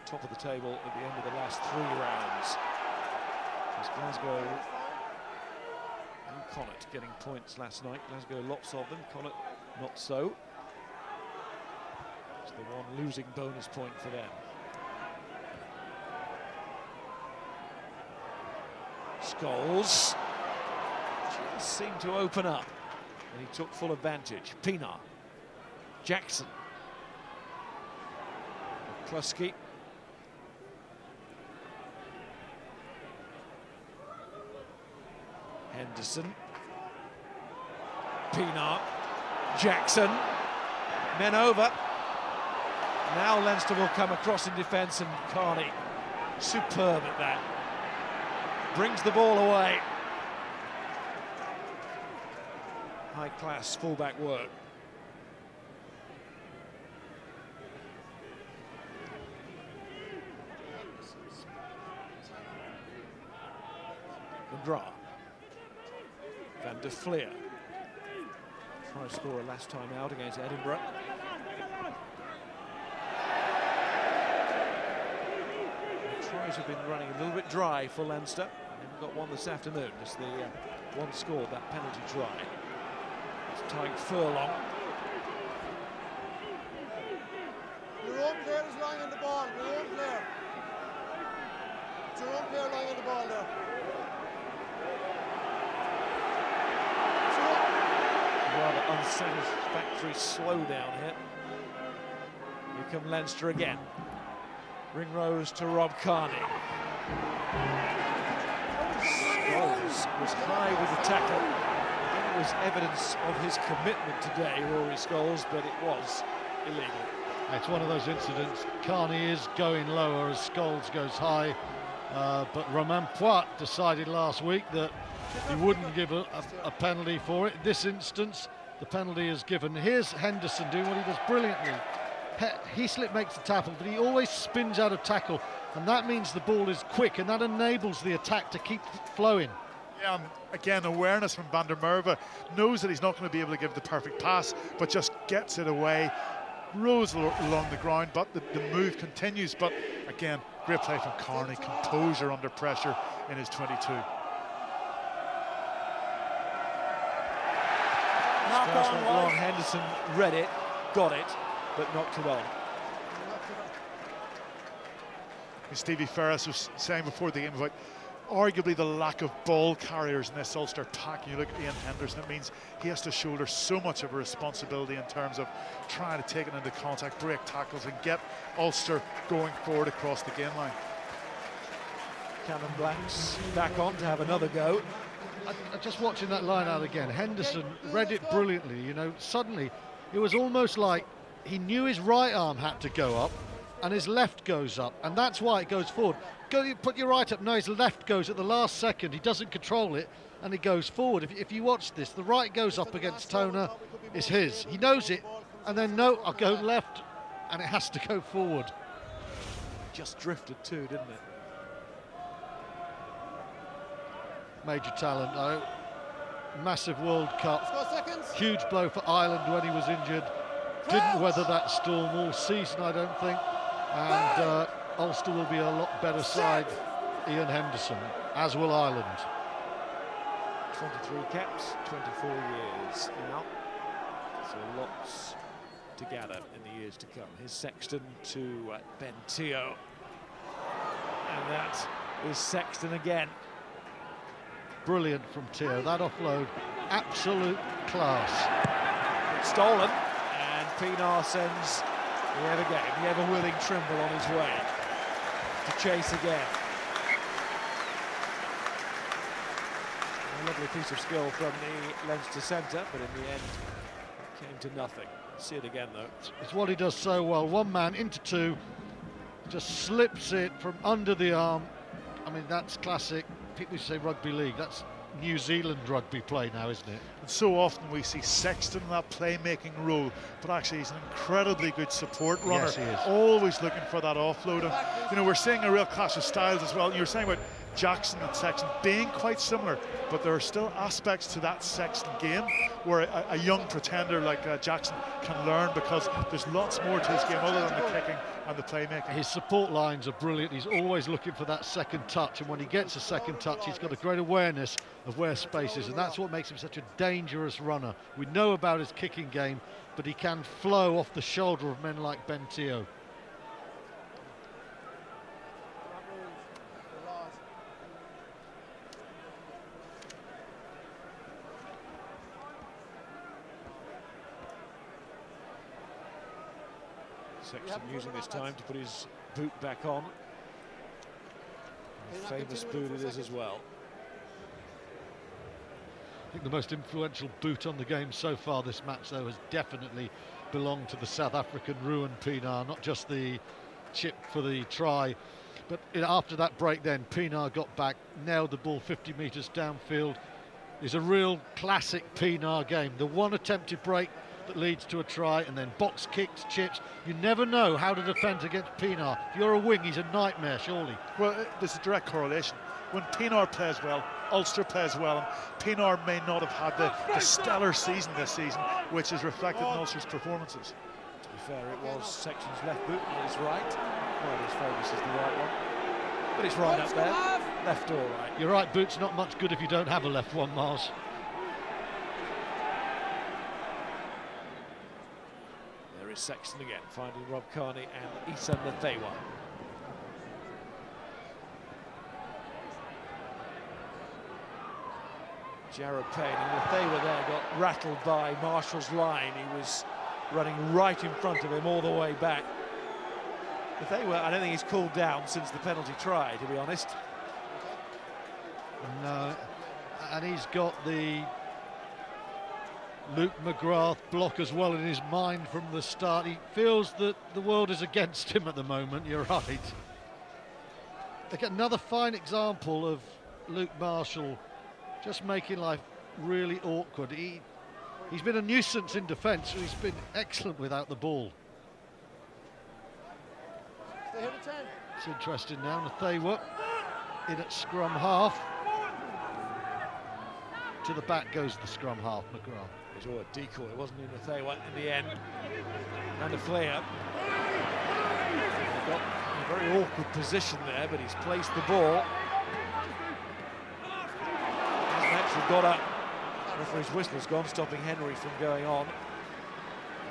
top of the table at the end of the last 3 rounds. As Glasgow and Connacht getting points last night. Glasgow lots of them, Connacht not so. It's the one losing bonus point for them. Scholes just seemed to open up, and he took full advantage. Pienaar, Jackson, McCluskey. Henderson, Pienaar, Jackson, men over. Now Leinster will come across in defence, and Carney, superb at that. Brings the ball away. High-class fullback work. McGrath. Van der Fleer. Try to score last time out against Edinburgh. The tries have been running a little bit dry for Leinster. They've got one this afternoon. It's the one scored, that penalty try. It's Tyke Furlong. Your own player is lying on the ball. Your own player. It's your own player lying on the ball there. Rather unsatisfactory slowdown here. Here come Leinster again. Ringrose to Rob Kearney. Scholes was high with the tackle. I think it was evidence of his commitment today, Rory Scholes, but it was illegal. It's one of those incidents. Kearney is going lower as Scholes goes high, but Romain Poit decided last week that he wouldn't give a penalty for it. In this instance, the penalty is given. Here's Henderson doing what he does brilliantly. Heaslip makes the tackle, but he always spins out of tackle, and that means the ball is quick, and that enables the attack to keep flowing. Yeah, and again, awareness from Van der Merwe, knows that he's not going to be able to give the perfect pass, but just gets it away, rolls along the ground, but the move continues. But again, great play from Kearney, composure under pressure in his 22. Strauss went long, Henderson read it, got it, but knocked it on. Stevie Ferris was saying before the game about arguably the lack of ball carriers in this Ulster pack. You look at Ian Henderson, it means he has to shoulder so much of a responsibility in terms of trying to take it into contact, break tackles and get Ulster going forward across the game line. Cannon Blacks back on to have another go. Just watching that line out again, Henderson read it brilliantly. You know, suddenly it was almost like he knew his right arm had to go up and his left goes up, and that's why it goes forward. Go, put your right up. No, his left goes at the last second. He doesn't control it and he goes forward. If you watch this, the right goes up against Toner, it's his. He knows it, and then no, I'll go left, and it has to go forward. Just drifted too, didn't it? Major talent though, massive World Cup, huge blow for Ireland when he was injured, didn't weather that storm all season I don't think, and Ulster will be a lot better side, Ian Henderson, as will Ireland. 23 caps, 24 years now, so lots to gather in the years to come. Here's Sexton to Ben Teo, and that is Sexton again. Brilliant from Teo, that offload, absolute class. It's stolen, and Pienaar sends the ever-willing Trimble on his way to chase again. A lovely piece of skill from the Leinster centre, but in the end, it came to nothing. See it again, though. It's what he does so well. One man into two, just slips it from under the arm. I mean, that's classic. People say rugby league, that's New Zealand rugby play now, isn't it? And so often we see Sexton in that playmaking role, but actually he's an incredibly good support runner. Yes, he is. Always looking for that offload. And, you know, we're seeing a real clash of styles as well. You were saying about Jackson and Sexton being quite similar, but there are still aspects to that Sexton game where a young pretender like Jackson can learn, because there's lots more to his game other than the kicking and the playmaking. His support lines are brilliant. He's always looking for that second touch, and when he gets a second touch, he's got a great awareness of where space is, and that's what makes him such a dangerous runner. We know about his kicking game, but he can flow off the shoulder of men like Ben Teo. Sexton using this time to put his boot back on. A famous boot it is as well. I think the most influential boot on the game so far this match, though, has definitely belonged to the South African Ruan Pienaar, not just the chip for the try, but after that break then, Pienaar got back, nailed the ball 50 metres downfield. It's a real classic Pienaar game. The one attempted break that leads to a try, and then box kicks, chips. You never know how to defend against Pienaar. If you're a wing, he's a nightmare, surely. Well, there's a direct correlation. When Pienaar plays well, Ulster plays well, and Pienaar may not have had the stellar season this season, which is reflected in Ulster's performances. To be fair, it was Sexton's left boot, not his right. Well, his focus is the right one. But it's right up there. Left all right. Your right boot's not much good if you don't have a left one, Miles. There is Sexton again, finding Rob Carney and Issa Nathewa. Jared Payne and Nathewa there got rattled by Marshall's line. He was running right in front of him all the way back. Nathewa, I don't think he's cooled down since the penalty try, to be honest. No, and he's got the Luke McGrath block as well in his mind from the start. He feels that the world is against him at the moment, you're right. Again, another fine example of Luke Marshall just making life really awkward. He's been a nuisance in defence, so he's been excellent without the ball. It's interesting now, Nathewa in at scrum half. To the back goes the scrum half, McGrath. It was all a decoy, it wasn't in Nathewa in the end. And a flare. Got a very awkward position there, but he's placed the ball. Hasn't actually got up. Referee's whistle's gone, stopping Henry from going on.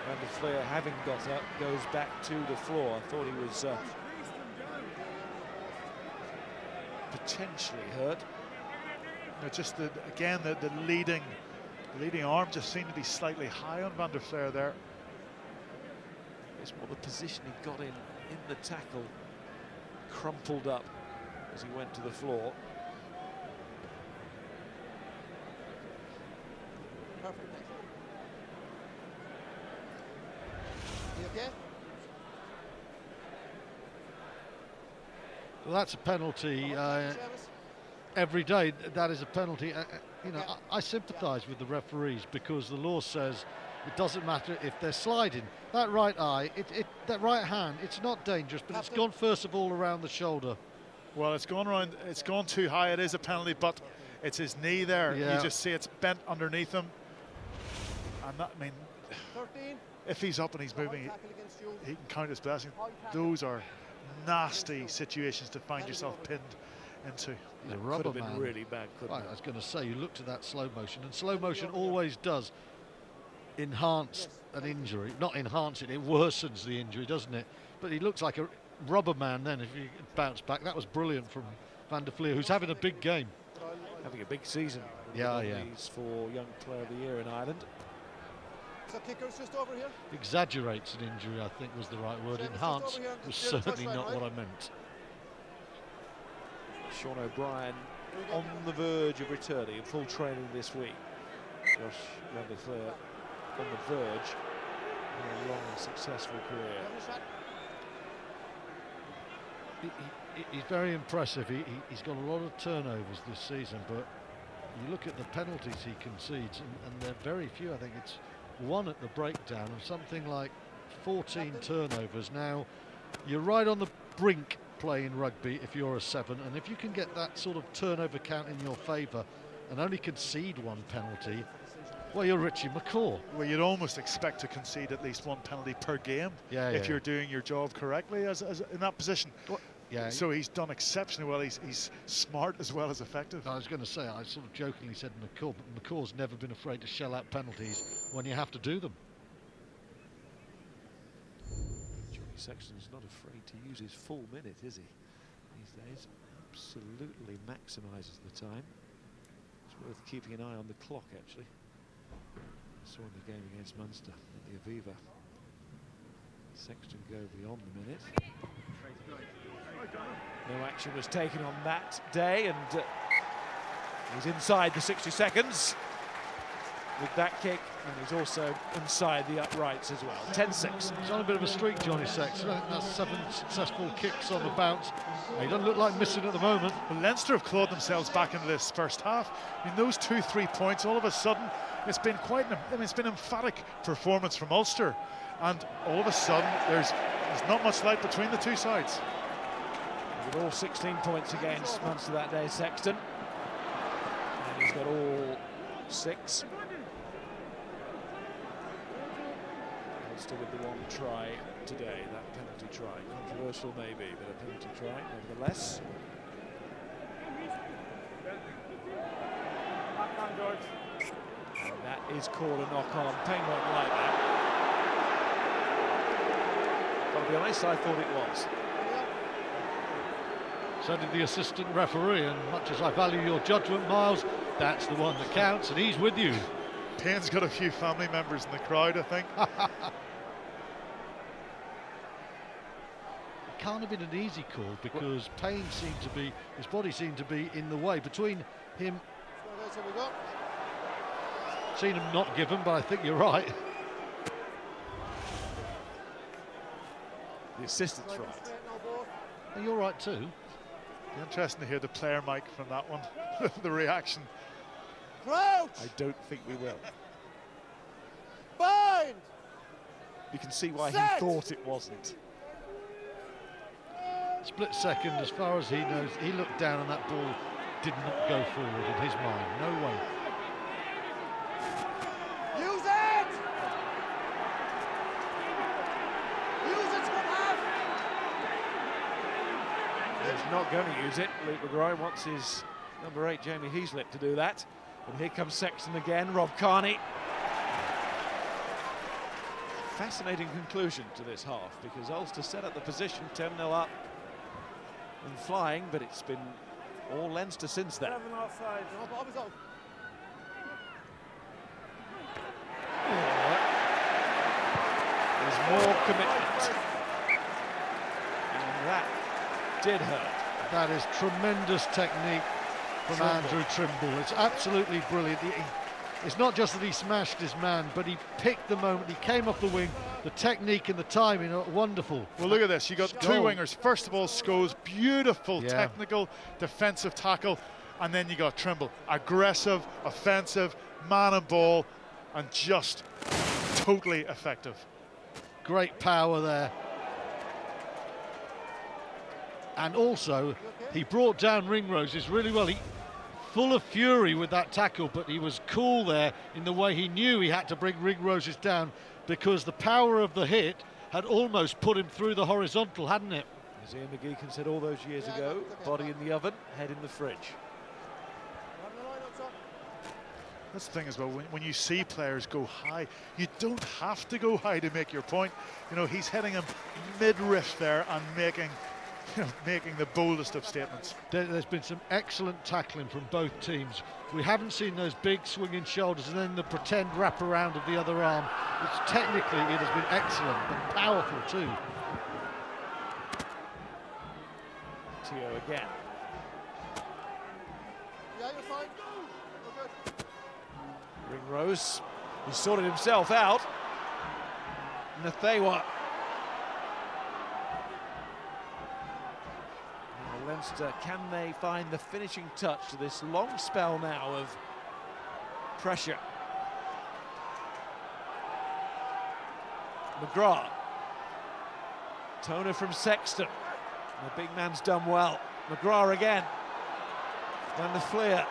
And the flare, having got up, goes back to the floor. I thought he was potentially hurt. Just the leading arm just seemed to be slightly high on Van der Flair there. It's more the position he got in the tackle, crumpled up as he went to the floor. Well, that's a penalty. Every day, that is a penalty. You know, I sympathise with the referees because the law says it doesn't matter if they're sliding. That right eye, that right hand, it's not dangerous, but it's gone first of all around the shoulder. Well, it's gone around. It's gone too high. It is a penalty, but it's his knee there. Yeah. You just see it's bent underneath him. And that, I mean, 13. If he's up and he's moving, he can count his blessing. Those are nasty situations to find yourself pinned into. The rubber could have been man. really bad, couldn't I was going to say, you looked at that slow motion, and slow motion always does enhance an injury. Not enhance it, it worsens the injury, doesn't it? But he looks like a rubber man then if he bounced back. That was brilliant from Van der Fleer, who's having a big game. Having a big season. Yeah. He's for Young Player of the Year in Ireland. So kicker's just over here. Exaggerates an injury, I think was the right word. Enhance was certainly not what I meant. Sean O'Brien on the verge of returning, full training this week. Josh Van der Fleer on the verge of a long and successful career. He's very impressive. He's got a lot of turnovers this season, but you look at the penalties he concedes, and they're very few. I think it's one at the breakdown and something like 14 turnovers. Now, you're right on the brink playing rugby if you're a 7, and if you can get that sort of turnover count in your favour and only concede one penalty, well, you're Richie McCaw. Well, you'd almost expect to concede at least one penalty per game if you're doing your job correctly as in that position. Well, yeah. So he's done exceptionally well. He's smart as well as effective. I was going to say, I sort of jokingly said McCaw, but McCaw's never been afraid to shell out penalties when you have to do them. Johnny Sexton's not afraid to use his full minute, is he? These days, absolutely maximises the time. It's worth keeping an eye on the clock, actually. Saw in the game against Munster at the Aviva. Sexton go beyond the minute. No action was taken on that day, and he's inside the 60 seconds with that kick, and he's also inside the uprights as well. 10-6. He's on a bit of a streak, Johnny Sexton. I think that's 7 successful kicks on the bounce. He doesn't look like missing at the moment. Well, Leinster have clawed themselves back into this first half. I mean, those 2-3 points, all of a sudden, It's been it's been emphatic performance from Ulster, and all of a sudden there's not much light between the two sides. With all 16 points against Munster that day, Sexton. And he's got all 6. Ulster with the one try today, that penalty try. Controversial maybe, but a penalty try nevertheless. And that is called a knock-on. Payne won't like that. Gotta be honest, I thought it was. So did the assistant referee, and much as I value your judgment, Miles, that's the one that counts, and he's with you. Payne's got a few family members in the crowd, I think. It can't have been an easy call because Payne seemed to be, his body seemed to be in the way between him. Seen him not given, but I think you're right. The assistant's right. And you're right too. Interesting to hear the player mic from that one. The reaction. Crouch! I don't think we will. Bind! You can see why Set! he thought it wasn't. Split second, as far as he knows, he looked down and that ball did not go forward in his mind. No way. Use it! Use it, good half! He's not going to use it. Luke McGraw wants his number 8, Jamie Heaslip, to do that. And here comes Sexton again, Rob Kearney. Fascinating conclusion to this half, because Ulster set up the position 10-0 up and flying, but it's been all Leinster since then. There's more commitment. And that did hurt. That is tremendous technique from Andrew Trimble. It's absolutely brilliant. It's not just that he smashed his man, but he picked the moment. He came off the wing. The technique and the timing are wonderful. Well, look at this. You got two wingers. First of all, Scholes, beautiful technical defensive tackle, and then you got Trimble, aggressive, offensive, man and ball, and just totally effective. Great power there. And also, he brought down Ringroses really well. He full of fury with that tackle, but he was cool there in the way he knew he had to bring Ringroses down, because the power of the hit had almost put him through the horizontal, hadn't it? As Ian McGeechan said all those years ago, body in the oven, head in the fridge. That's the thing as well, when you see players go high, you don't have to go high to make your point. You know, he's hitting him mid-riff there and making the boldest of statements. There's been some excellent tackling from both teams. We haven't seen those big swinging shoulders and then the pretend wraparound of the other arm. It's technically, it has been excellent, but powerful too. Tio again. Yeah, you're fine. We're good. Ringrose, he sorted himself out. Nathewa. Leinster, can they find the finishing touch to this long spell now of pressure? McGrath. Toner from Sexton. The big man's done well. McGrath again. Down to Fleer.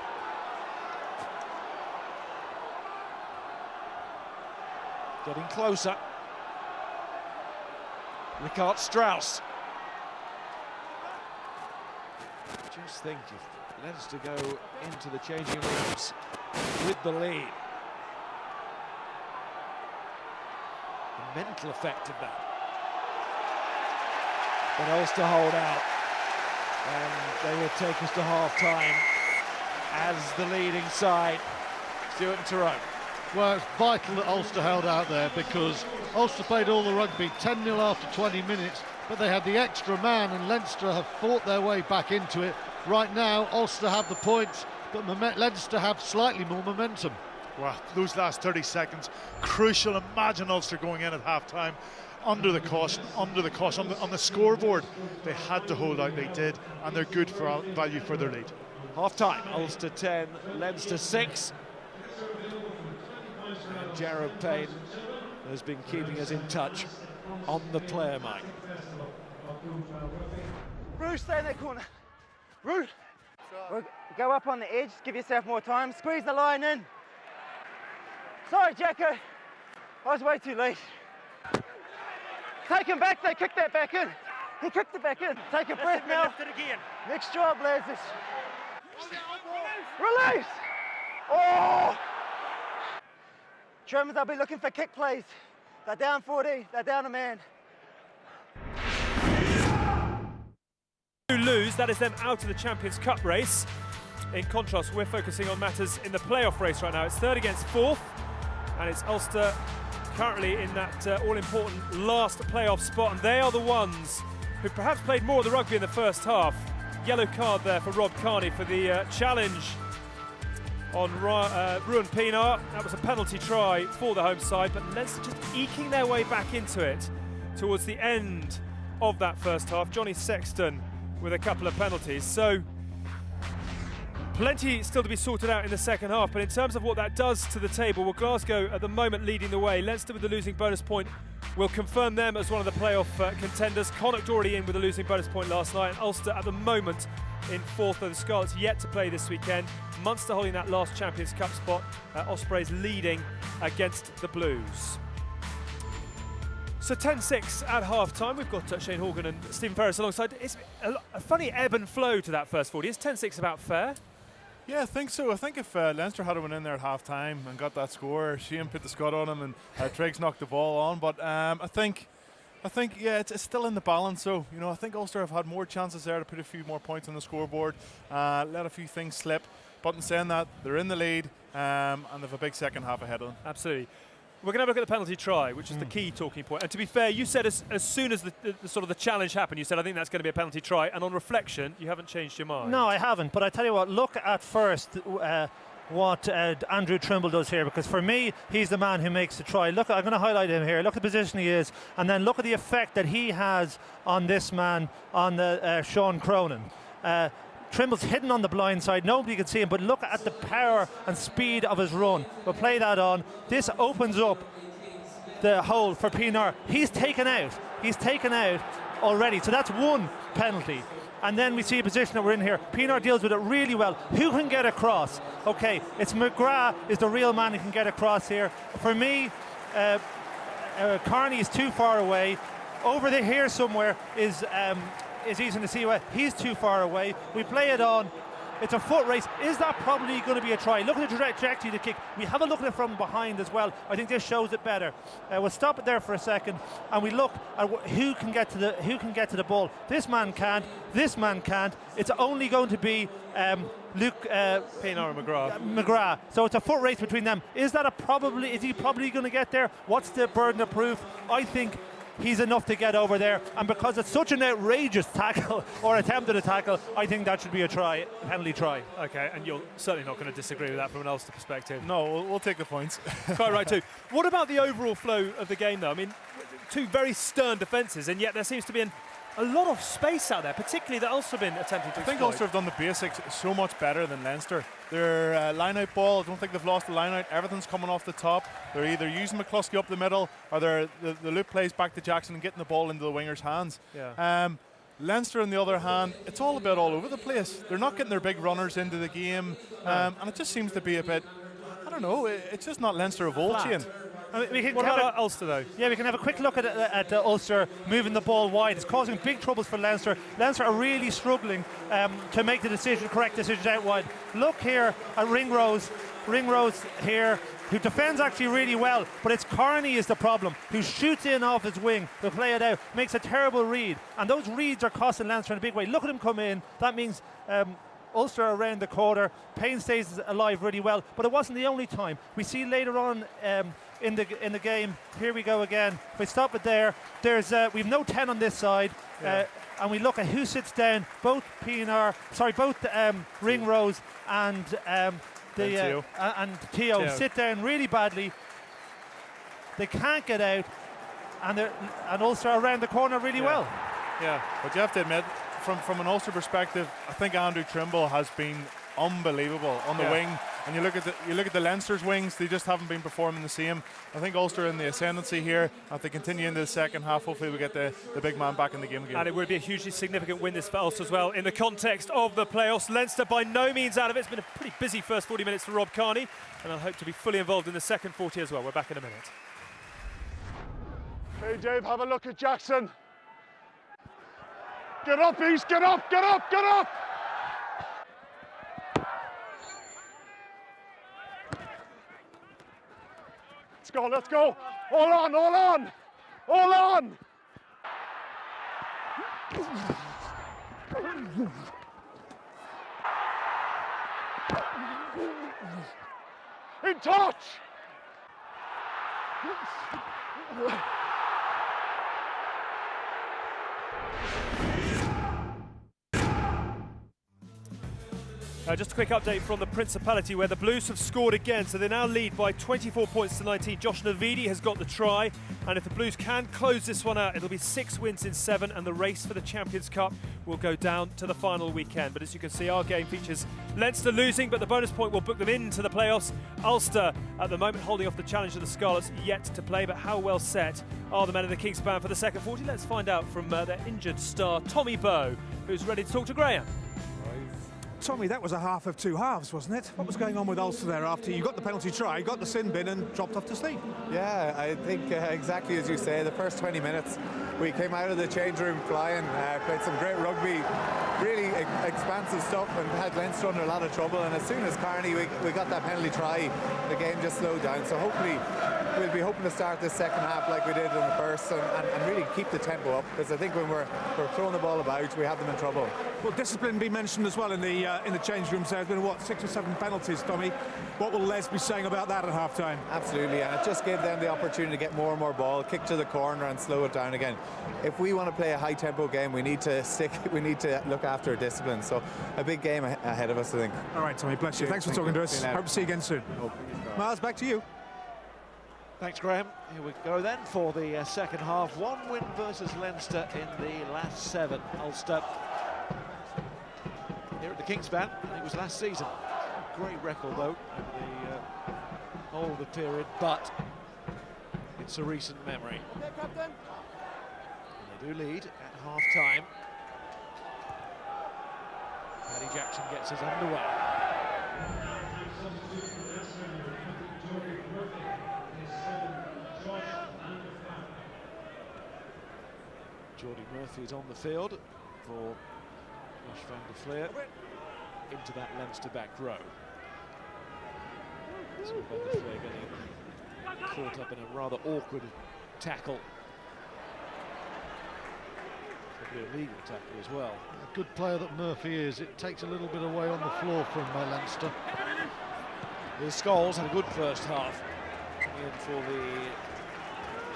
Getting closer. Ricard Strauss. Just think if Leinster go into the changing rooms with the lead. The mental effect of that. But Ulster hold out, and they will take us to half-time as the leading side. Stuart and Tyrone. Well, it's vital that Ulster held out there, because Ulster played all the rugby 10-0 after 20 minutes, but they had the extra man, and Leinster have fought their way back into it. Right now, Ulster have the points, but Leinster have slightly more momentum. Wow, those last 30 seconds, crucial. Imagine Ulster going in at half-time, under the caution, on the scoreboard. They had to hold out, they did, and they're good for value for their lead. Half-time, Ulster 10, Leinster 6. Jared Payne has been keeping us in touch on the player mic. Bruce, stay in that corner. Bruce, go up on the edge, give yourself more time, squeeze the line in. Sorry, Jacko, I was way too late. Take him back, they kicked that back in. He kicked it back in. Take a breath now. Lift it again. Next job, lads. Release! Oh! Germans, I'll be looking for kick plays. They're down 40, they're down a man. To lose, that is them out of the Champions Cup race. In contrast, we're focusing on matters in the playoff race right now. It's third against fourth, and it's Ulster currently in that all-important last playoff spot, and they are the ones who perhaps played more of the rugby in the first half. Yellow card there for Rob Kearney for the challenge on Ruan Pienaar. That was a penalty try for the home side, but Leinster just eking their way back into it towards the end of that first half. Johnny Sexton with a couple of penalties. So plenty still to be sorted out in the second half, but in terms of what that does to the table, well, Glasgow at the moment leading the way. Leinster with the losing bonus point will confirm them as one of the playoff contenders. Connacht already in with a losing bonus point last night, and Ulster at the moment in fourth, though the Scarlets yet to play this weekend. Munster holding that last Champions Cup spot. Ospreys leading against the Blues. So 10-6 at half-time. We've got Shane Horgan and Stephen Ferris alongside. It's a funny ebb and flow to that first 40. Is 10-6 about fair? Yeah, I think so. I think if Leinster had went in there at half-time and got that score, Shane put the scud on him and Triggs knocked the ball on. But I think yeah, it's still in the balance. So, you know, I think Ulster have had more chances there to put a few more points on the scoreboard, let a few things slip. But in saying that, they're in the lead and they've a big second half ahead of them. Absolutely. We're going to have a look at the penalty try, which is the key talking point. And to be fair, you said as soon as the sort of the challenge happened, you said, I think that's going to be a penalty try. And on reflection, you haven't changed your mind. No, I haven't. But I tell you what, look at first what Andrew Trimble does here, because for me, he's the man who makes the try. Look, I'm going to highlight him here. Look at the position he is, and then look at the effect that he has on this man, on the Sean Cronin. Trimble's hidden on the blind side, nobody can see him, but look at the power and speed of his run. We'll play that on. This opens up the hole for Pienaar. He's taken out already, so that's one penalty. And then we see a position that we're in here. Pienaar deals with it really well. Who can get across? Okay, it's McGrath is the real man who can get across here. For me, Kearney is too far away. Over here somewhere is easy to see. He's too far away. We play it on. It's a foot race. Is that probably going to be a try? Look at the trajectory of the kick. We have a look at it from behind as well. I think this shows it better. We'll stop it there for a second, and we look at who can get to the ball. This man can't. This man can't. It's only going to be Luke Pienaar and McGrath. So it's a foot race between them. Is he probably going to get there? What's the burden of proof? I think he's enough to get over there, and because it's such an outrageous tackle or attempted a tackle, I think that should be a penalty try. Okay, and you're certainly not going to disagree with that from an Ulster perspective. No, we'll take the points. Quite right too. What about the overall flow of the game though? I mean, two very stern defences, and yet there seems to be a lot of space out there, particularly that Ulster have been attempting to I think exploit. Ulster have done the basics so much better than Leinster. Their line-out ball, I don't think they've lost the line-out. Everything's coming off the top. They're either using McCluskey up the middle, or the loop plays back to Jackson and getting the ball into the winger's hands. Yeah. Leinster, on the other hand, it's all about all over the place. They're not getting their big runners into the game, and it just seems to be a bit, I don't know, it's just not Leinster of old, Shane. What about Ulster though? Yeah, we can have a quick look at Ulster moving the ball wide. It's causing big troubles for Leinster. Leinster are really struggling to make the correct decisions out wide. Look here at Ringrose here, who defends actually really well, but it's Kearney is the problem, who shoots in off his wing to play it out, makes a terrible read, and those reads are costing Leinster in a big way. Look at him come in. That means Ulster around the quarter. Payne stays alive really well, but it wasn't the only time. We see later on in the game. Here we go again. If we stop it there, there's we've no 10 on this side, and we look at who sits down. Both Ringrose and Teo sit down really badly. They can't get out, and Ulster around the corner really well. Yeah, but you have to admit, from an Ulster perspective, I think Andrew Trimble has been unbelievable on the wing. And you look at the Leinster's wings; they just haven't been performing the same. I think Ulster in the ascendancy here. If they continue into the second half, hopefully we get the big man back in the game again. And it would be a hugely significant win this for Ulster as well in the context of the playoffs. Leinster by no means out of it. It's been a pretty busy first 40 minutes for Rob Kearney, and I hope to be fully involved in the second 40 as well. We're back in a minute. Hey Dave, have a look at Jackson. Get up, East, get up, get up, get up! Let's go. All on, all on, all on. In touch. Just a quick update from the Principality, where the Blues have scored again, so they now lead by 24 points to 19. Josh Navidi has got the try, and if the Blues can close this one out, it'll be 6 wins in 7, and the race for the Champions Cup will go down to the final weekend. But as you can see, our game features Leinster losing, but the bonus point will book them into the playoffs. Ulster, at the moment, holding off the challenge of the Scarlets, yet to play, but how well set are the men of the Kingspan for the second 40? Let's find out from their injured star, Tommy Bowe, who's ready to talk to Graham. Tommy, that was a half of two halves, wasn't it? What was going on with Ulster there after you got the penalty try, got the sin bin and dropped off to sleep? Yeah, I think exactly as you say, the first 20 minutes we came out of the change room flying, played some great rugby, really expansive stuff, and had Leinster under a lot of trouble, and as soon as Kearney we got that penalty try, the game just slowed down. So hopefully we'll be hoping to start this second half like we did in the first, and really keep the tempo up, because I think when we're throwing the ball about, we have them in trouble. Well, discipline be mentioned as well in the change rooms. There's been, what, 6 or 7 penalties, Tommy? What will Les be saying about that at half-time? Absolutely, and it just gave them the opportunity to get more and more ball, kick to the corner and slow it down again. If we want to play a high-tempo game, we need to look after discipline. So a big game ahead of us, I think. All right, Tommy, bless you. Thanks for talking to us. Hope to see you again soon. Miles, back to you. Thanks, Graham. Here we go then for the second half. 1 win versus Leinster in the last 7. Ulster here at the Kingspan. I think it was last season. Great record though in the whole of the period, but it's a recent memory. Okay, Captain. And they do lead at half-time. Paddy Jackson gets us underway. Jordy Murphy is on the field for Josh van der Fleer into that Leinster back row. So van der Fleer getting caught up in a rather awkward tackle. Probably a legal tackle as well. A good player that Murphy is, it takes a little bit away on the floor from Leinster. The Skulls had a good first half. Coming in for the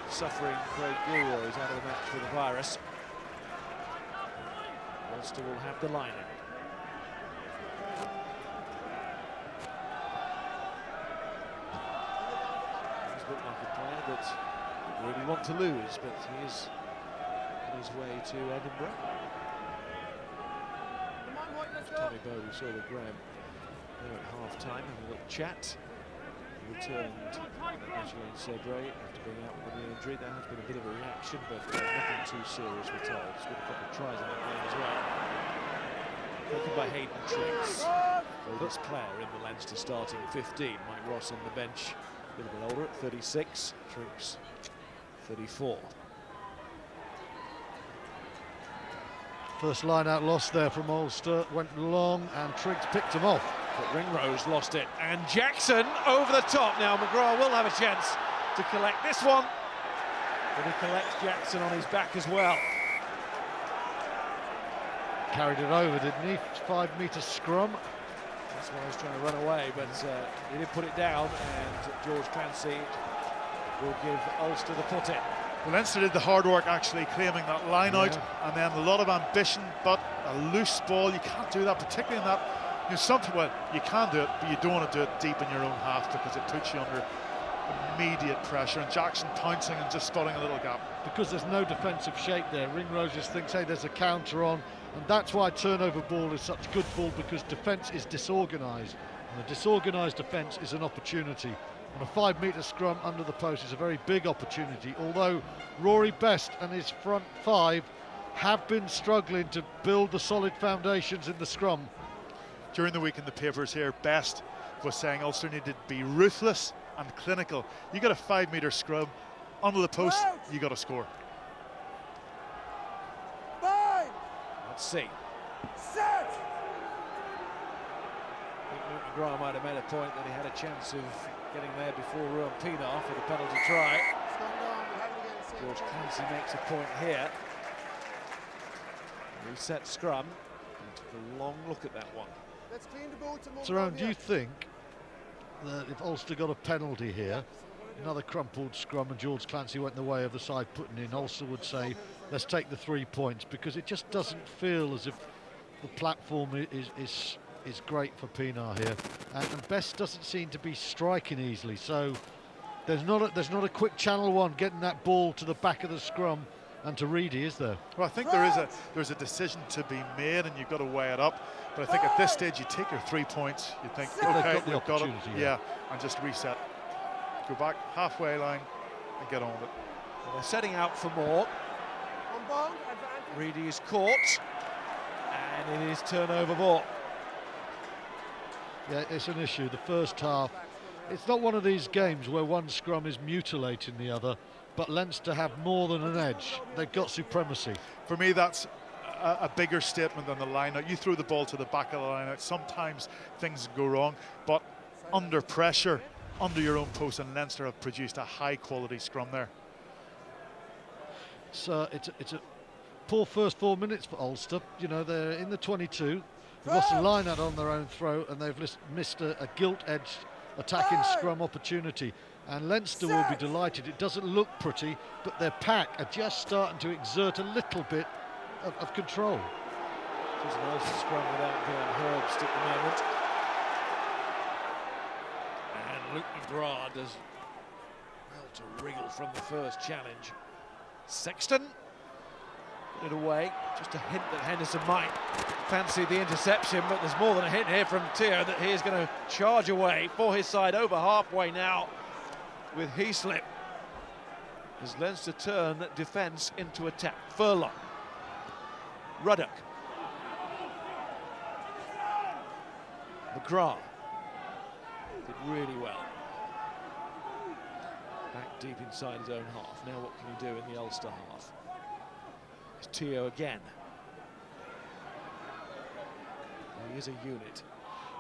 suffering Craig Gilroy is out of the match with the virus. Ulster will have the line in. He's looked like a player that really want to lose, but he is on his way to Edinburgh. Tommy Bowe, we saw with Graham there at half-time, having a little chat. He returned Julien Cedre after being out with a knee injury. There has been a bit of a reaction, but nothing too serious, we're told. He's got a couple of tries in that game as well. Taken by Hayden Triggs, oldest player in the Leinster starting 15. Mike Ross on the bench, a little bit older at 36. Triggs, 34. First line-out loss there from Ulster, went long and Triggs picked him off. But Ringrose lost it, and Jackson over the top. Now McGrath will have a chance to collect this one, but he collects Jackson on his back as well. Carried it over, didn't he? 5-metre scrum. That's why he's trying to run away, but he did put it down, and George Clancy will give Ulster the put-in. Well, Leinster did the hard work actually claiming that line out, and then a lot of ambition, but a loose ball. You can't do that, particularly in that. You know, well, you can do it, but you don't want to do it deep in your own half because it puts you under immediate pressure. And Jackson pouncing and just spotting a little gap. Because there's no defensive shape there. Ringrose just thinks, hey, there's a counter on, and that's why turnover ball is such good ball, because defence is disorganised. And a disorganised defence is an opportunity. And a 5-metre scrum under the post is a very big opportunity, although Rory Best and his front five have been struggling to build the solid foundations in the scrum. During the week in the papers here, Best was saying Ulster needed to be ruthless and clinical. You got a 5-metre scrum under the post, you got to score. Let's see. Set. I think Luke McGrath might have made a point that he had a chance of getting there before Ruan Pienaar for the penalty try. George Clancy makes a point here. Reset scrum and took a long look at that one. Let's clean the boots and move Tyrone, on do you think that if Ulster got a penalty here, another crumpled scrum and George Clancy went in the way of the side putting in, Ulster would say, let's take the 3 points, because it just doesn't feel as if the platform is great for Pienaar here, and Best doesn't seem to be striking easily, so there's not a quick channel one getting that ball to the back of the scrum and to Reedy, is there? Well, I think there's a decision to be made, and you've got to weigh it up. But I think at this stage, you take your 3 points. You think, okay, we've got it, yeah, and just reset. Go back halfway line and get on with it. Well, they're setting out for more. Reedy is caught, and it is turnover ball. Yeah, it's an issue. The first half, it's not one of these games where one scrum is mutilating the other, but Leinster have more than an edge. They've got supremacy. For me, that's a bigger statement than the line-out. You throw the ball to the back of the line-out, sometimes things go wrong, but under pressure, under your own post, and Leinster have produced a high-quality scrum there. So it's a poor first 4 minutes for Ulster. You know, they're in the 22. They've lost a line-out on their own throw, and they've missed a gilt-edged attacking scrum opportunity. And Leinster will be delighted. It doesn't look pretty, but their pack are just starting to exert a little bit of control. There's an Ulster scrum without Graham Herbst at the moment. And Luke McGrath does well to wriggle from the first challenge. Sexton put it away. Just a hint that Henderson might fancy the interception, but there's more than a hint here from Teo that he is going to charge away for his side over halfway now with Heaslip as Leinster turn defence into attack. Furlong, Ruddock, McGrath did really well. Back deep inside his own half. Now what can he do in the Ulster half? It's Teo again. He is a unit.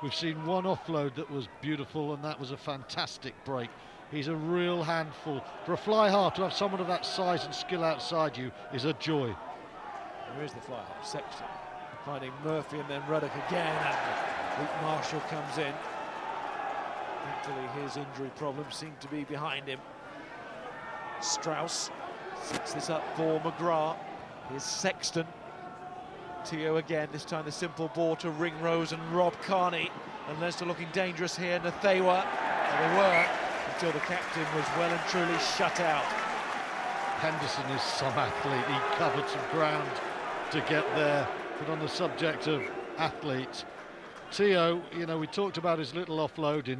We've seen one offload that was beautiful, and that was a fantastic break. He's a real handful. For a fly half to have someone of that size and skill outside you is a joy. There is the fly half, Sexton finding Murphy, and then Ruddock again, and Luke Marshall comes in. Thankfully his injury problems seem to be behind him. Strauss sets this up for McGrath. Here's Sexton. Teo again, this time the simple ball to Ringrose and Rob Kearney. And Leinster looking dangerous here, Nathaywa. They were, until the captain was well and truly shut out. Henderson is some athlete. He covered some ground to get there. But on the subject of athletes, Teo, you know, we talked about his little offloading.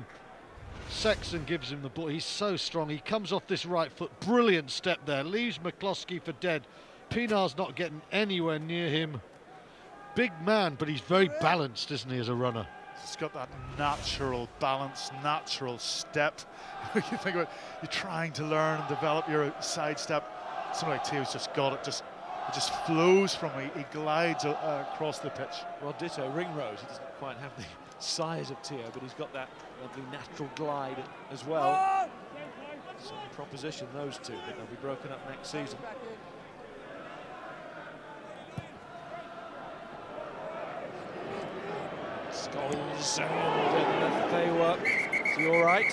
Sexton gives him the ball. He's so strong. He comes off this right foot. Brilliant step there. Leaves McCloskey for dead. Pienaar's not getting anywhere near him. Big man, but he's very balanced, isn't he, as a runner? He's got that natural balance, natural step. You think about you're trying to learn and develop your side step. Somebody like Teo's just got it. It just flows from him. He glides across the pitch. Well, ditto Ringrose. He doesn't quite have the size of Teo, but he's got that lovely natural glide as well. Some proposition, those two, but they'll be broken up next season. Scholes and they were. Is he all right?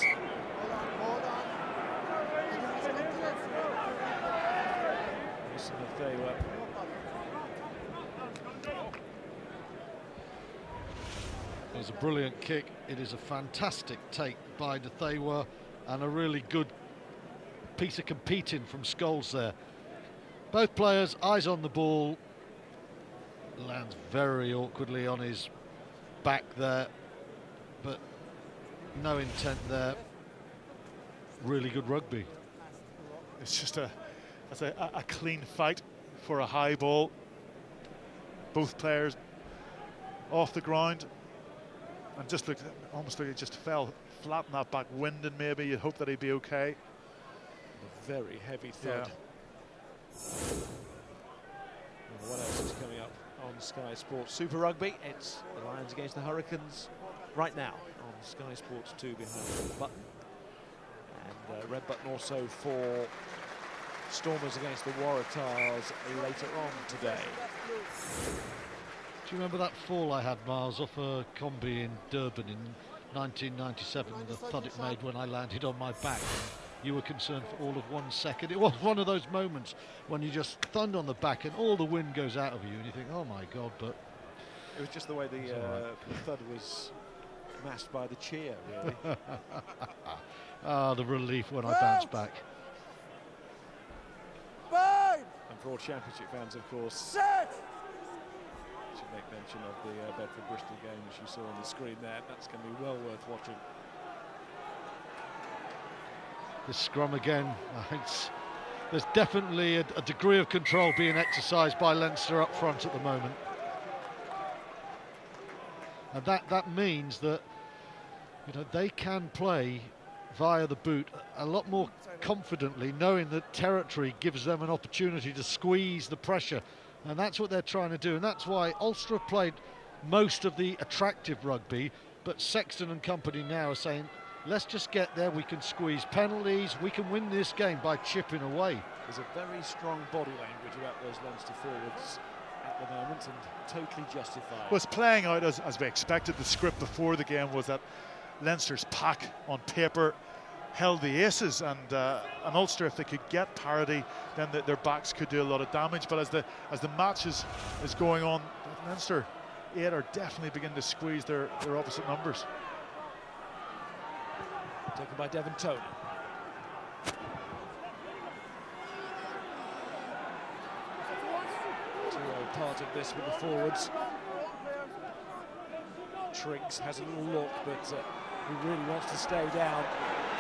Listen if they were. It was a brilliant kick. It is a fantastic take by Nathaywa, and a really good piece of competing from Scholes there. Both players, eyes on the ball. Lands very awkwardly on his back there, but no intent there. Really good rugby. It's just a clean fight for a high ball. Both players off the ground, and just looked almost like it just fell flat in that back wind, and maybe you hope that he'd be okay. A very heavy thud. And what else is coming up on Sky Sports Super Rugby? It's the Lions against the Hurricanes right now on Sky Sports 2 behind Red Button. And Red Button also for Stormers against the Waratahs later on today. Do you remember that fall I had, Miles, off a combi in Durban in 1997, and the thud it made when I landed on my back? You were concerned for all of 1 second. It was one of those moments when you just thud on the back and all the wind goes out of you and you think, oh my God, but... It was just the way the thud was masked by the cheer, really. Ah, the relief when I bounced back. And for all Championship fans, of course, should make mention of the Bedford-Bristol game, which you saw on the screen there. That's going to be well worth watching. The scrum again, there's definitely a degree of control being exercised by Leinster up front at the moment. And that means that, you know, they can play via the boot a lot more confidently, knowing that territory gives them an opportunity to squeeze the pressure, and that's what they're trying to do. And that's why Ulster have played most of the attractive rugby, but Sexton and company now are saying, let's just get there, we can squeeze penalties, we can win this game by chipping away. There's a very strong body language about those Leinster forwards at the moment, and totally justified. Was playing out as we expected. The script before the game was that Leinster's pack on paper held the aces, and Ulster, if they could get parity, then their backs could do a lot of damage. But as the match is going on, Leinster 8 are definitely beginning to squeeze their opposite numbers. Taken by Devon Toner. Part of this with the forwards. Triggs has a little look, but he really wants to stay down,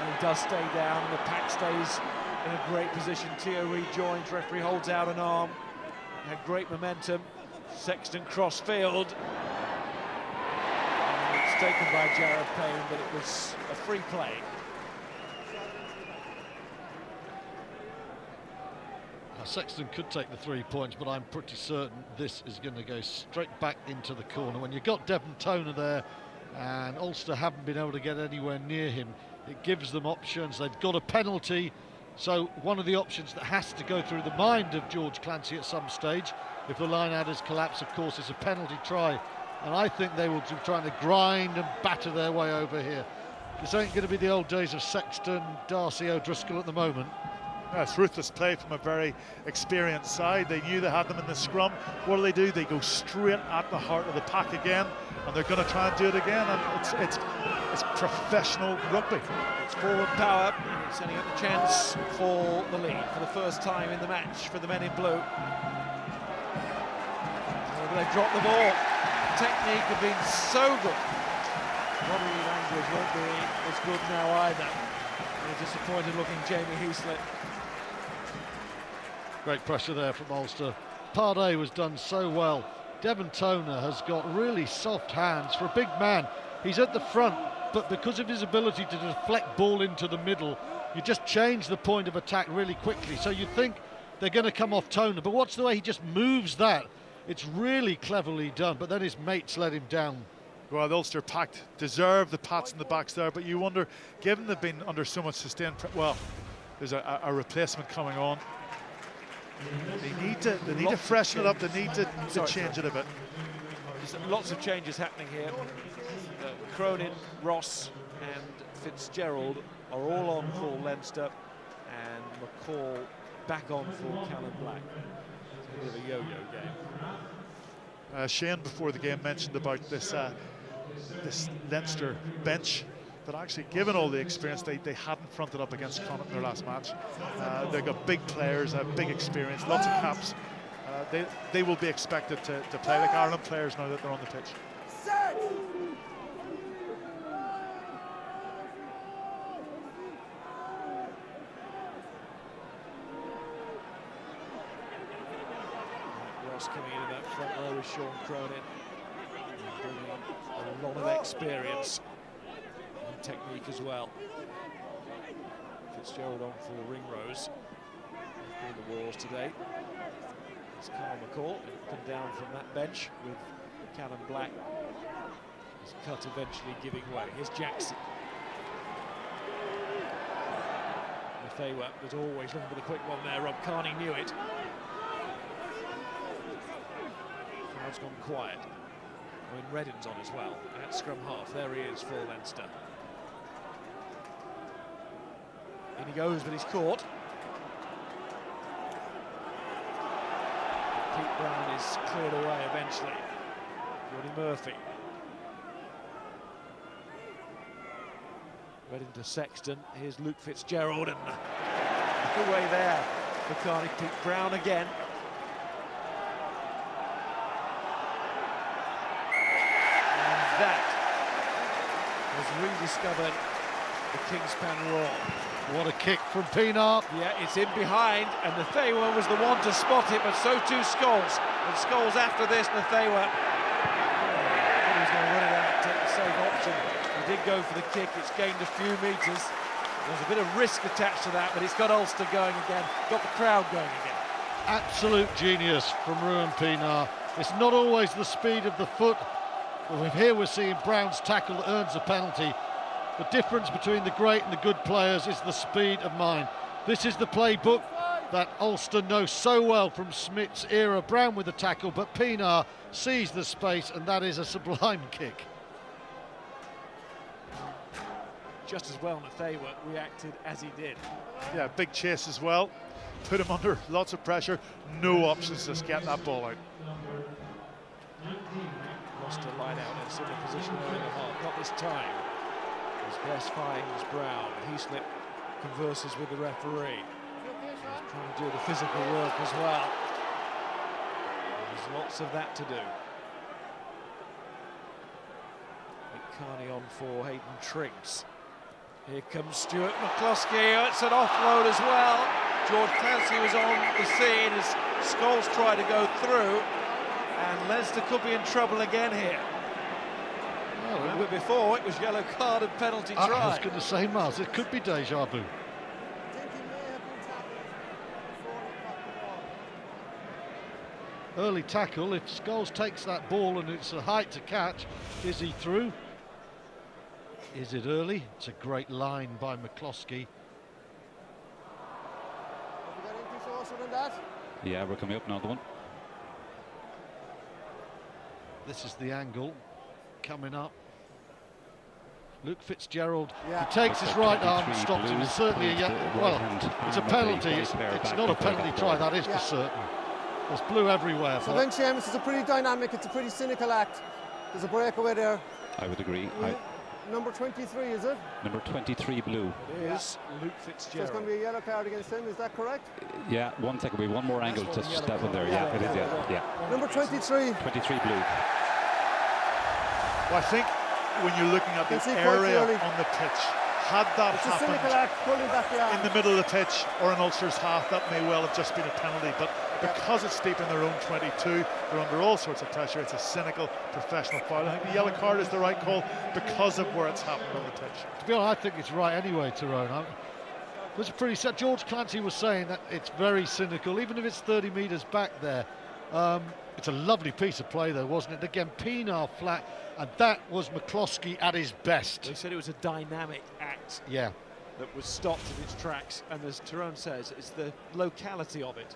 and he does stay down, and the pack stays in a great position. Theo rejoins, referee holds out an arm, had great momentum. Sexton cross field, and it's taken by Jared Payne, but it was a free play. Sexton could take the 3 points, but I'm pretty certain this is going to go straight back into the corner. When you've got Devon Toner there and Ulster haven't been able to get anywhere near him, it gives them options. They've got a penalty, so one of the options that has to go through the mind of George Clancy at some stage, if the line out has collapsed, of course, is a penalty try. And I think they will be trying to grind and batter their way over here. This ain't going to be the old days of Sexton, Darcy, O'Driscoll at the moment. It's ruthless play from a very experienced side. They knew they had them in the scrum. What do? They go straight at the heart of the pack again, and they're going to try and do it again. And it's professional rugby. It's forward power, setting up the chance for the lead for the first time in the match for the men in blue. They dropped the ball. Technique have been so good. Body language won't be as good now either. A disappointed looking Jamie Heaslett. Great pressure there from Ulster. Pardee was done so well. Devon Toner has got really soft hands for a big man. He's at the front, but because of his ability to deflect ball into the middle, you just change the point of attack really quickly. So you think they're going to come off Toner, but watch the way he just moves that. It's really cleverly done, but then his mates let him down. Well, the Ulster pack deserve the pats in the backs there, but you wonder, given they've been under so much sustained well, there's a replacement coming on. They need to freshen it up. They need to change it a bit. There's lots of changes happening here. Cronin, Ross, and Fitzgerald are all on for Leinster, and McCall back on for Callum Black. It's a bit of a yo-yo game. Shane before the game mentioned about this Leinster bench, but actually given all the experience they hadn't fronted up against Connacht in their last match. They've got big players, big experience, lots of caps. They will be expected to play like Ireland players now that they're on the pitch. else coming in that front row is Sean Cronin, bringing a lot of experience and technique as well. Fitzgerald on for Ringrose. Through the wars today. It's Carl McCall up and down from that bench with Callum Black. His cut eventually giving way. Here's Jackson. Lefewa was always looking for the quick one there. Rob Carney knew it. Crowd's gone quiet. Owen Reddin's on as well. At scrum half, there he is for Leinster. In he goes, but he's caught. Pete Brown is cleared away eventually. Jordy Murphy. Reddin to Sexton. Here's Luke Fitzgerald and away there. McCartney, Pete Brown again. And that has rediscovered the Kingspan Roar. What a kick from Pienaar. Yeah, it's in behind, and Lefewa was the one to spot it, but so too Scholes. And Scholes after this, Lefewa. He was going to run it out, take the safe option. He did go for the kick, it's gained a few metres. There's a bit of risk attached to that, but it's got Ulster going again, got the crowd going again. Absolute genius from Ruan Pienaar. It's not always the speed of the foot. But here we're seeing Brown's tackle that earns a penalty. The difference between the great and the good players is the speed of mind. This is the playbook that Ulster knows so well from Smith's era. Brown with the tackle, but Pienaar sees the space, and that is a sublime kick. Just as well Lefewa reacted as he did. Yeah, big chase as well. Put him under lots of pressure. No options, just get that ball out. Lost a line out in a similar position early in the half, not this time. As Bess finds Brown, Heaslip converses with the referee. He's trying to do the physical work as well. There's lots of that to do. Carney on for Hayden Triggs. Here comes Stuart McCloskey. It's an offload as well. George Clancy was on the scene as Scholes tried to go through, and Leinster could be in trouble again here. Well, before it was yellow card and penalty try. I was going to say, Miles, it could be deja vu. Early tackle. If Scholes takes that ball and it's a height to catch, is he through? Is it early? It's a great line by McCloskey. Yeah, we're coming up now, the one. This is the angle coming up. Luke Fitzgerald, he takes his right arm and stops him. It's certainly it's a penalty. It's not a penalty try, that is for certain. There's blue everywhere. So then, Seamus, it's a pretty dynamic, it's a pretty cynical act. There's a breakaway there. I would agree. Number 23, is it? Number 23, blue. It is Luke Fitzgerald. So it's going to be a yellow card against him, is that correct? Yeah, 1 second, we one more angle to that one there. Yeah, it is, yeah. Number 23. 23, blue. Well, I think when you're looking at the area on the pitch, had that happened in the middle of the pitch or in Ulster's half, that may well have just been a penalty. But because it's deep in their own 22, they're under all sorts of pressure. It's a cynical, professional foul. I think the yellow card is the right call because of where it's happened on the pitch. To be honest, I think it's right anyway, Tyrone. It was pretty sad. George Clancy was saying that it's very cynical, even if it's 30 metres back there. It's a lovely piece of play, though, wasn't it? Again, Pienaar flat, and that was McCloskey at his best. They said it was a dynamic act. Yeah. That was stopped in its tracks, and as Tyrone says, it's the locality of it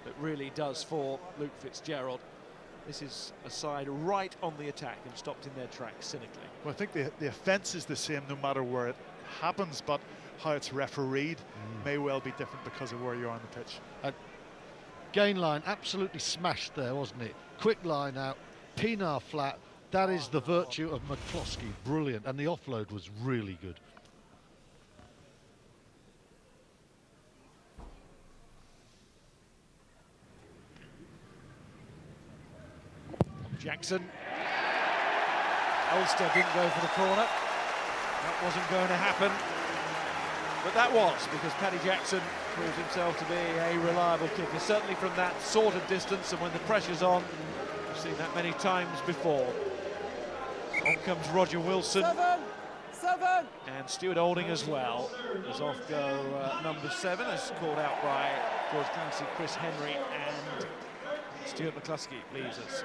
that really does for Luke Fitzgerald. This is a side right on the attack and stopped in their tracks cynically. Well, I think the offence is the same no matter where it happens, but how it's refereed may well be different because of where you are on the pitch. Gain line absolutely smashed there, wasn't it? Quick line out, Pienaar flat. That is the virtue of McCloskey. Brilliant, and the offload was really good. Jackson. Ulster didn't go for the corner. That wasn't going to happen. But that was because Paddy Jackson proved himself to be a reliable kicker, certainly from that sort of distance, and when the pressure's on, we've seen that many times before. On comes Roger Wilson. Seven. And Stuart Olding as well. As off go number 7, as called out by George Clancy, Chris Henry, and Stuart McCluskey leaves us.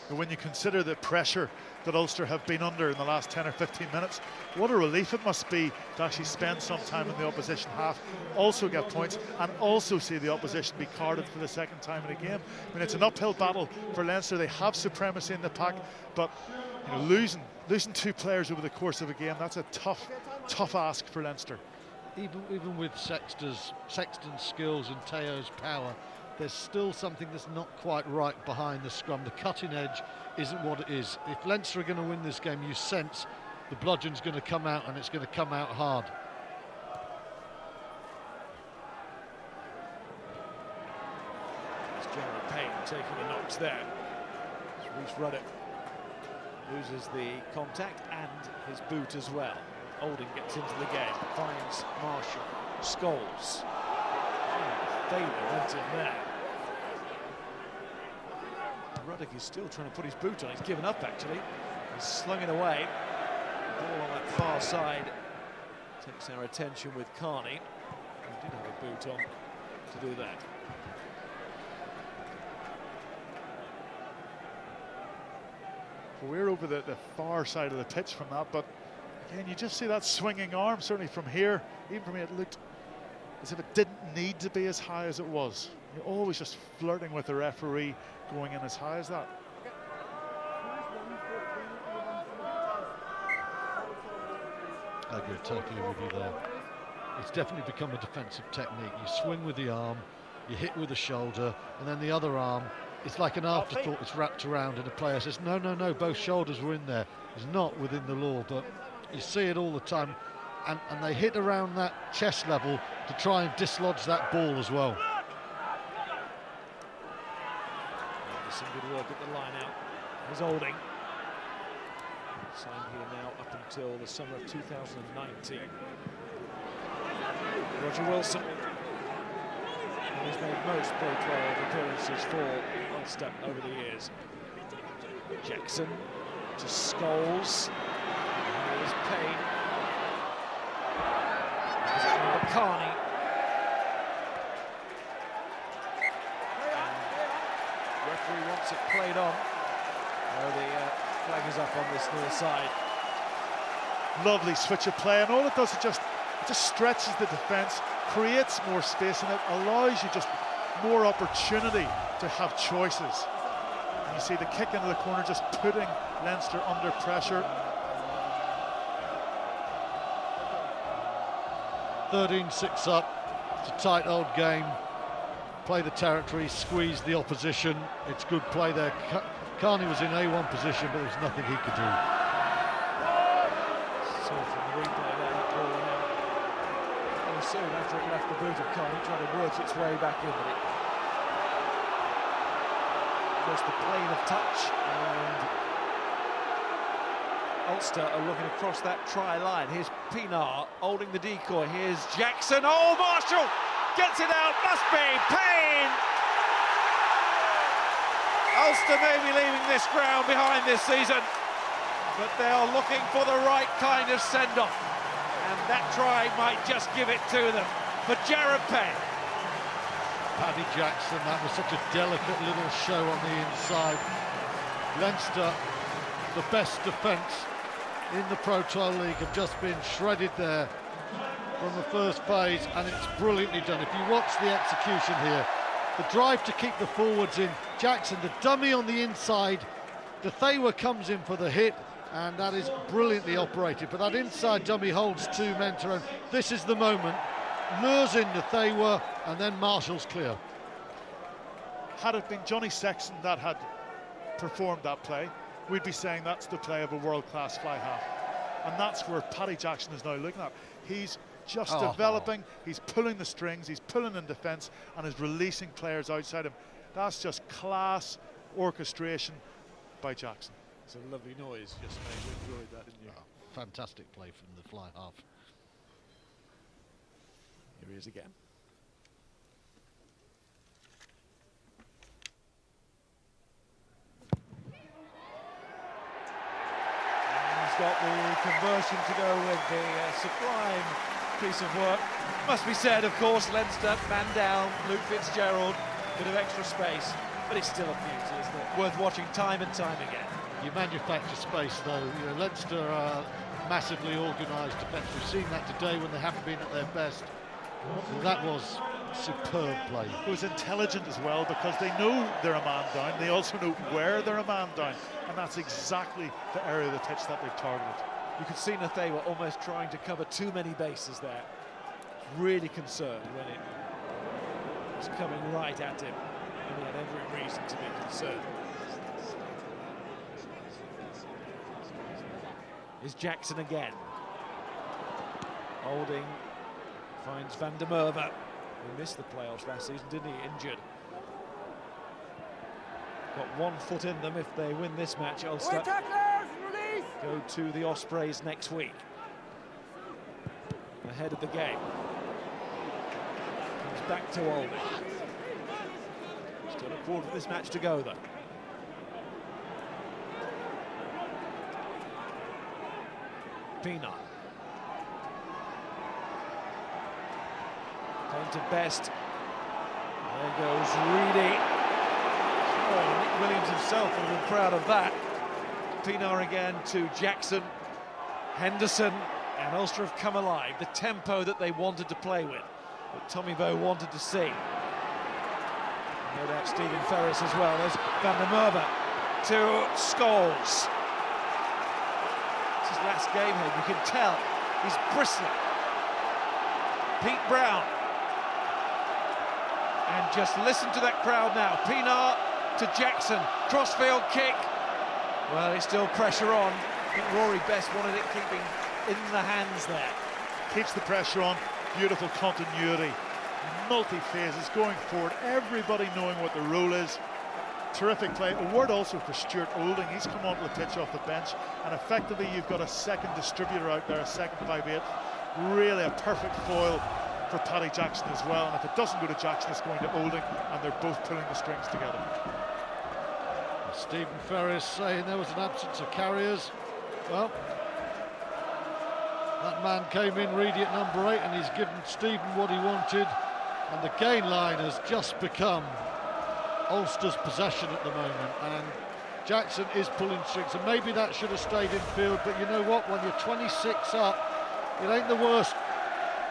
When you consider the pressure that Ulster have been under in the last 10 or 15 minutes, what a relief it must be to actually spend some time in the opposition half, also get points, and also see the opposition be carded for the second time in a game. I mean, it's an uphill battle for Leinster. They have supremacy in the pack, but you know, losing 2 players over the course of a game, that's a tough ask for Leinster. Even with Sexton's skills and Teo's power, there's still something that's not quite right behind the scrum. The cutting edge isn't what it is. If Leinster are going to win this game, you sense the bludgeon's going to come out, and it's going to come out hard. It's Jared Payne taking the knocks there. Reece Ruddock loses the contact and his boot as well. Olding gets into the game, finds Marshall, Scholes. Thaler went in there. Ruddock is still trying to put his boot on. He's given up, actually. He's slung it away. Ball on that far side takes our attention with Carney. He did have a boot on to do that. We're over the far side of the pitch from that, but again, you just see that swinging arm, certainly from here. Even from here, it looked as if it didn't need to be as high as it was. You're always just flirting with the referee going in as high as that. I agree totally with you there. It's definitely become a defensive technique. You swing with the arm, you hit with the shoulder, and then the other arm, it's like an afterthought. It's wrapped around, and the player says, no, both shoulders were in there. It's not within the law, but you see it all the time. And they hit around that chest level to try and dislodge that ball as well. Some good work at the line out. Here's Olding. Signed here now up until the summer of 2019. Roger Wilson. He's made most Pro 12 appearances for Ulster over the years. Jackson to Scholes. Here's Payne. Here's Carney. Referee wants it played on. The flag is up on this near side. Lovely switch of play, and all it does is just stretches the defence, creates more space, and it allows you just more opportunity to have choices. And you see the kick into the corner just putting Leinster under pressure. 13-6 up. It's a tight old game. Play the territory, squeeze the opposition. It's good play there. Carney was in A1 position, but there's nothing he could do. So from the replay there, that ball went out very soon after it left the boot of Carney, trying to work its way back in, but it goes the plane of touch, and Ulster are looking across that try line. Here's Pienaar holding the decoy. Here's Jackson. Oh, Marshall gets it out. Must be Payne. Ulster may be leaving this ground behind this season, but they are looking for the right kind of send-off, and that try might just give it to them. For Jared Payne. Paddy Jackson, that was such a delicate little show on the inside. Leinster, the best defence in the Pro 12 League, have just been shredded there from the first phase, and it's brilliantly done. If you watch the execution here, the drive to keep the forwards in, Jackson, the dummy on the inside, the Thayer comes in for the hit, and that is brilliantly operated. But that inside dummy holds 2 men to own. This is the moment. Lures in the Thayer, and then Marshall's clear. Had it been Johnny Sexton that had performed that play, we'd be saying that's the play of a world-class fly half. And that's where Paddy Jackson is now looking at. He's just developing, he's pulling the strings, he's pulling in defence, and is releasing players outside him. That's just class orchestration by Jackson. It's a lovely noise just made. You enjoyed that, didn't you? Fantastic play from the fly half. Here he is again. He's got the conversion to go with the sublime piece of work. Must be said, of course, Leinster, man down, Luke Fitzgerald, bit of extra space, but it's still a beauty, isn't it? Worth watching time and time again. You manufacture space, though. You know, Leinster are massively organised defence. We've seen that today when they haven't been at their best. Well, that was superb play. It was intelligent as well, because they know they're a man down. They also know where they're a man down, and that's exactly the area of the pitch that they've targeted. You could see that they were almost trying to cover too many bases there. Really concerned when it was coming right at him, and he had every reason to be concerned. Is Jackson again. Holding finds Van der Merwe, who missed the playoffs last season, didn't he? Injured. Got 1 foot in them if they win this match. Ulster go to the Ospreys next week. Ahead of the game. Comes back to Oldham. Still a quarter of this match to go, though. Pienaar. Down to Best. There goes Reedy. Oh, Nick Williams himself will be proud of that. Pienaar again to Jackson. Henderson, and Ulster have come alive. The tempo that they wanted to play with, that Tommy Bowe wanted to see. No doubt Stephen Ferris as well. There's Van der Merwe to Scholes. It's his last game here, you can tell. He's bristling. Pete Brown. And just listen to that crowd now. Pienaar to Jackson. Crossfield kick. Well, it's still pressure on. I think Rory Best wanted it keeping in the hands there. Keeps the pressure on. Beautiful continuity. Multi-phases going forward. Everybody knowing what the role is. Terrific play. A word also for Stuart Olding. He's come onto the pitch off the bench, and effectively you've got a second distributor out there, a second 5'8". Really a perfect foil for Paddy Jackson as well. And if it doesn't go to Jackson, it's going to Olding, and they're both pulling the strings together. Stephen Ferris saying there was an absence of carriers. Well, that man came in, Reedy at number 8, and he's given Stephen what he wanted. And the gain line has just become Ulster's possession at the moment. And Jackson is pulling strings, and maybe that should have stayed in field. But you know what? When you're 26 up, it ain't the worst.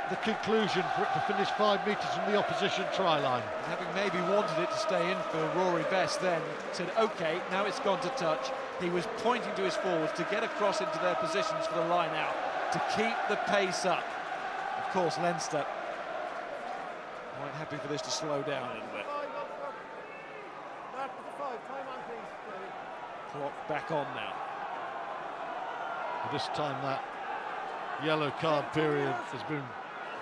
The conclusion for it to finish 5 metres from the opposition try line. Having maybe wanted it to stay in for Rory Best, then said, OK, now it's gone to touch. He was pointing to his forwards to get across into their positions for the line out, to keep the pace up. Of course, Leinster quite happy for this to slow down a little bit. Clock back on now. This time that yellow card period has been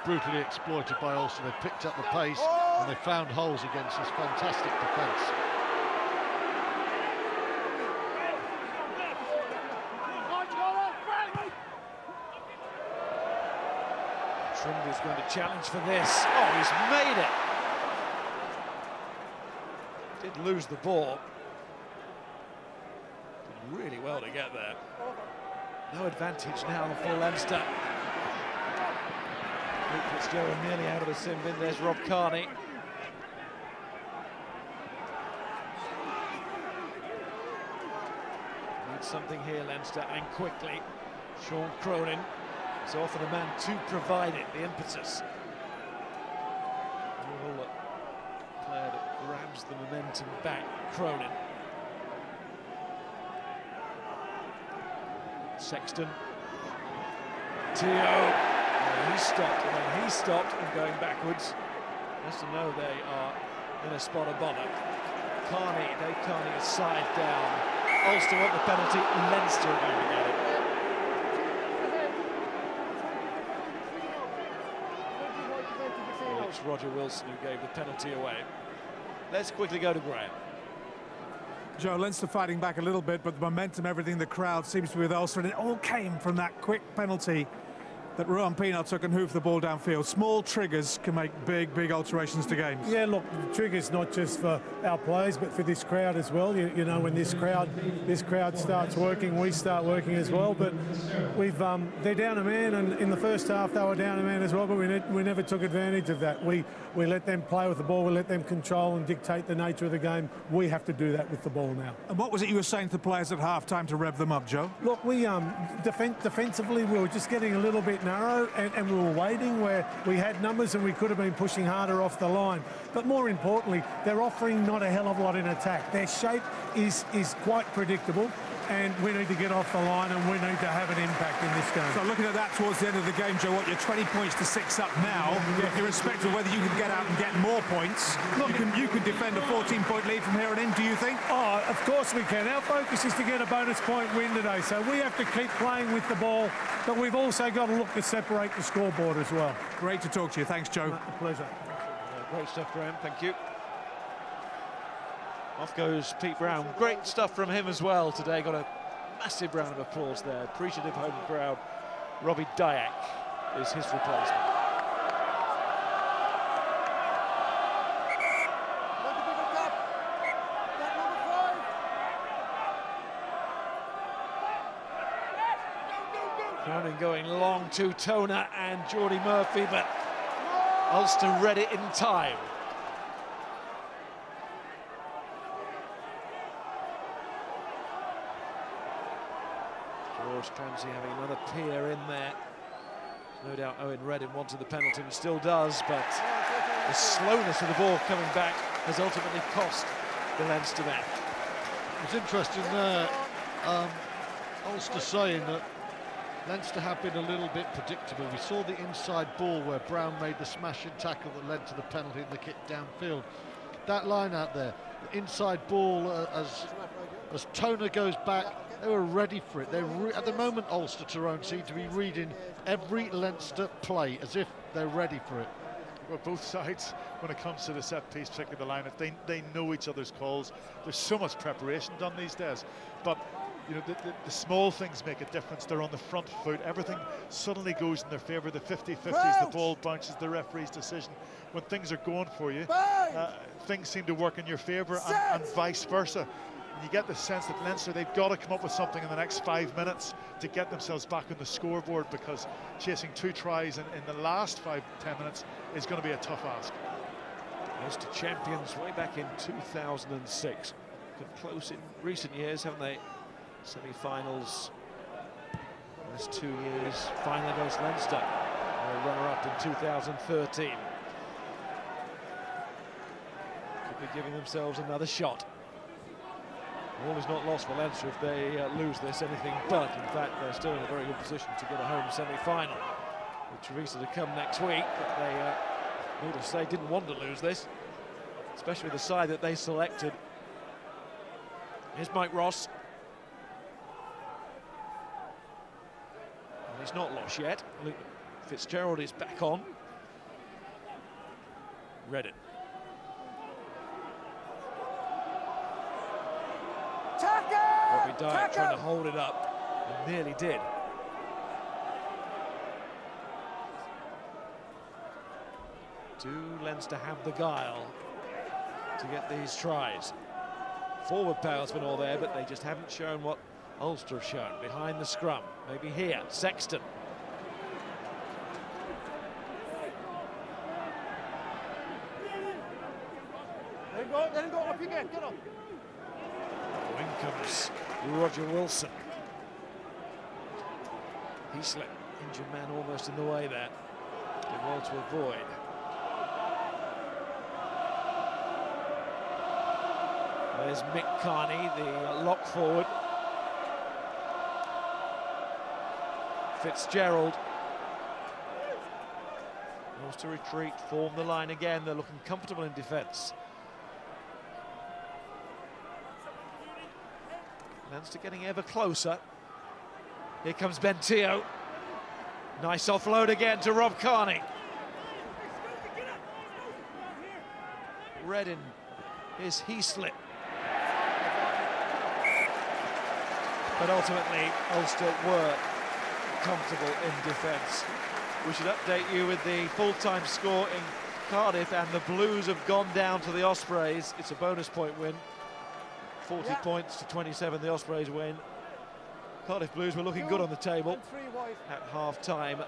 brutally exploited by Ulster. They picked up the pace and they found holes against this fantastic defence. Trimble's going to challenge for this. Oh, he's made it. Did lose the ball. Did really well to get there. No advantage now for Leinster. Luke Fitzgerald nearly out of the sin bin. There's Rob Kearney. Need something here, Leinster, and quickly. Sean Cronin is often a man to provide it, the impetus. Player that grabs the momentum back, Cronin. Sexton. Teo. He stopped, and when he stopped and going backwards, has to know they are in a spot of bother. Kearney, Dave Kearney is side down. Ulster want the penalty, Leinster are going to get it. It's Roger Wilson who gave the penalty away. Let's quickly go to Graham. Joe, Leinster fighting back a little bit, but the momentum, everything, the crowd seems to be with Ulster, and it all came from that quick penalty that Ruan Peanuts can hoof the ball downfield. Small triggers can make big alterations to games. Yeah, look, the trigger's not just for our players, but for this crowd as well. You know, when this crowd starts working, we start working as well. But they're down a man, and in the first half they were down a man as well. But we never took advantage of that. We let them play with the ball. We let them control and dictate the nature of the game. We have to do that with the ball now. And what was it you were saying to the players at half-time to rev them up, Joe? Look, we defensively we were just getting a little bit narrow, and we were waiting where we had numbers and we could have been pushing harder off the line. But more importantly, they're offering not a hell of a lot in attack. Their shape is quite predictable, and we need to get off the line and we need to have an impact in this game. So looking at that towards the end of the game, Joe, you're 20 points to 6 up now. Yeah. Irrespective of whether you can get out and get more points, you can defend a 14-point lead from here on in, do you think? Oh, of course we can. Our focus is to get a bonus point win today, so we have to keep playing with the ball, but we've also got to look to separate the scoreboard as well. Great to talk to you. Thanks, Joe. A pleasure. Great stuff, Graham. Thank you. Off goes Pete Brown. Great stuff from him as well today. Got a massive round of applause there. Appreciative home crowd. Robbie Dyack is his replacement. Crowning going long to Toner and Geordie Murphy, but Ulster read it in time. George Clancy having another peer in there. No doubt Owen Reddin wanted the penalty and still does, but the slowness of the ball coming back has ultimately cost the Leinster men. It's interesting there, Ulster saying that Leinster have been a little bit predictable. We saw the inside ball where Brown made the smashing tackle that led to the penalty and the kick downfield. That line out there, the inside ball as Toner goes back, they were ready for it. At the moment, Ulster Tyrone seem to be reading every Leinster play as if they're ready for it. Well, both sides, when it comes to the set piece, particularly the lineup, they know each other's calls. There's so much preparation done these days, but you know, the small things make a difference. They're on the front foot. Everything suddenly goes in their favour. The 50-50s, the ball bounces, the referee's decision. When things are going for you, things seem to work in your favour, and vice versa. And you get the sense that Leinster, they've got to come up with something in the next 5 minutes to get themselves back on the scoreboard, because chasing 2 tries in the last 5-10 minutes is going to be a tough ask. Ulster champions way back in 2006. Come close in recent years, haven't they? Semi-finals last 2 years, final against Leinster, runner-up in 2013. Could be giving themselves another shot. All is not lost for Leinster if they lose this, anything but. In fact, they're still in a very good position to get a home semi-final, with Teresa to come next week. But they, needless to say, didn't want to lose this, especially the side that they selected. Here's Mike Ross. He's not lost yet. Luke Fitzgerald is back on. Reddin. Robbie Dyack trying to hold it up, and nearly did. Do Leinster have the guile to get these tries? Forward power's been all there, but they just haven't shown what Ulster have shown. Behind the scrum, maybe here, Sexton. Let him go, up you get up. In comes Roger Wilson. He slipped, injured man almost in the way there. Did well to avoid. There's Mick Carney, the lock forward. Fitzgerald wants to retreat, form the line again. They're looking comfortable in defence. Leinster getting ever closer. Here comes Ben Teo. Nice offload again to Rob Carney. Reddin, here's Heaslip. But ultimately, Ulster were comfortable in defence. We should update you with the full-time score in Cardiff, and the Blues have gone down to the Ospreys. It's a bonus point win. 40 points to 27, the Ospreys win. Cardiff Blues were looking good on the table at half-time.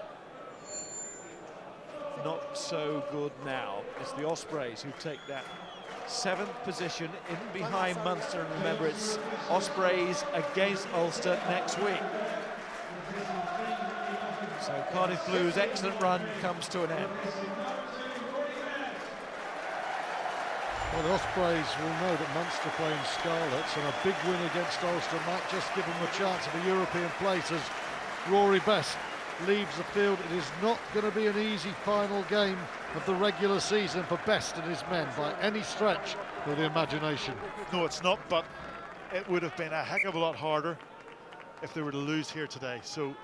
Not so good now. It's the Ospreys who take that 7th position in behind Munster, and remember it's Ospreys against Ulster next week. So Cardiff Blues' excellent run comes to an end. Well, the Ospreys will know that Munster play in Scarlets, and a big win against Ulster might just give them a chance of a European place as Rory Best leaves the field. It is not going to be an easy final game of the regular season for Best and his men by any stretch of the imagination. No, it's not, but it would have been a heck of a lot harder if they were to lose here today. So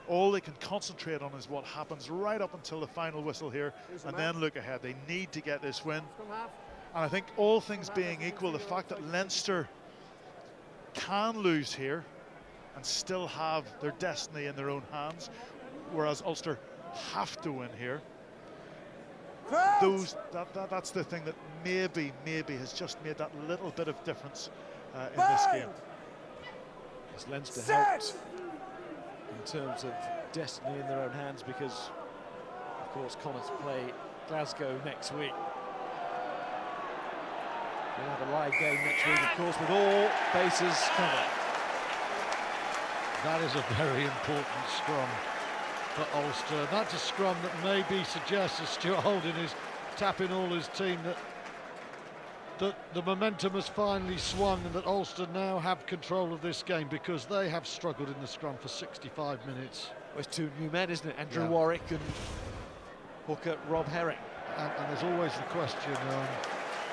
all they can concentrate on is what happens right up until the final whistle here, and then look ahead. They need to get this win. And I think all things being equal, the fact that Leinster can lose here and still have their destiny in their own hands, whereas Ulster have to win here, that's the thing that maybe has just made that little bit of difference in this game. As Leinster helped in terms of destiny in their own hands, because of course Connacht play Glasgow next week. We'll have a live game next week, of course, with all bases covered. That is a very important scrum for Ulster. That's a scrum that maybe suggests, as Stuart Holden is tapping all his team, that the momentum has finally swung and that Ulster now have control of this game, because they have struggled in the scrum for 65 minutes. Well, it's 2 new men, isn't it? Andrew Warwick and hooker Rob Herring. And there's always the question,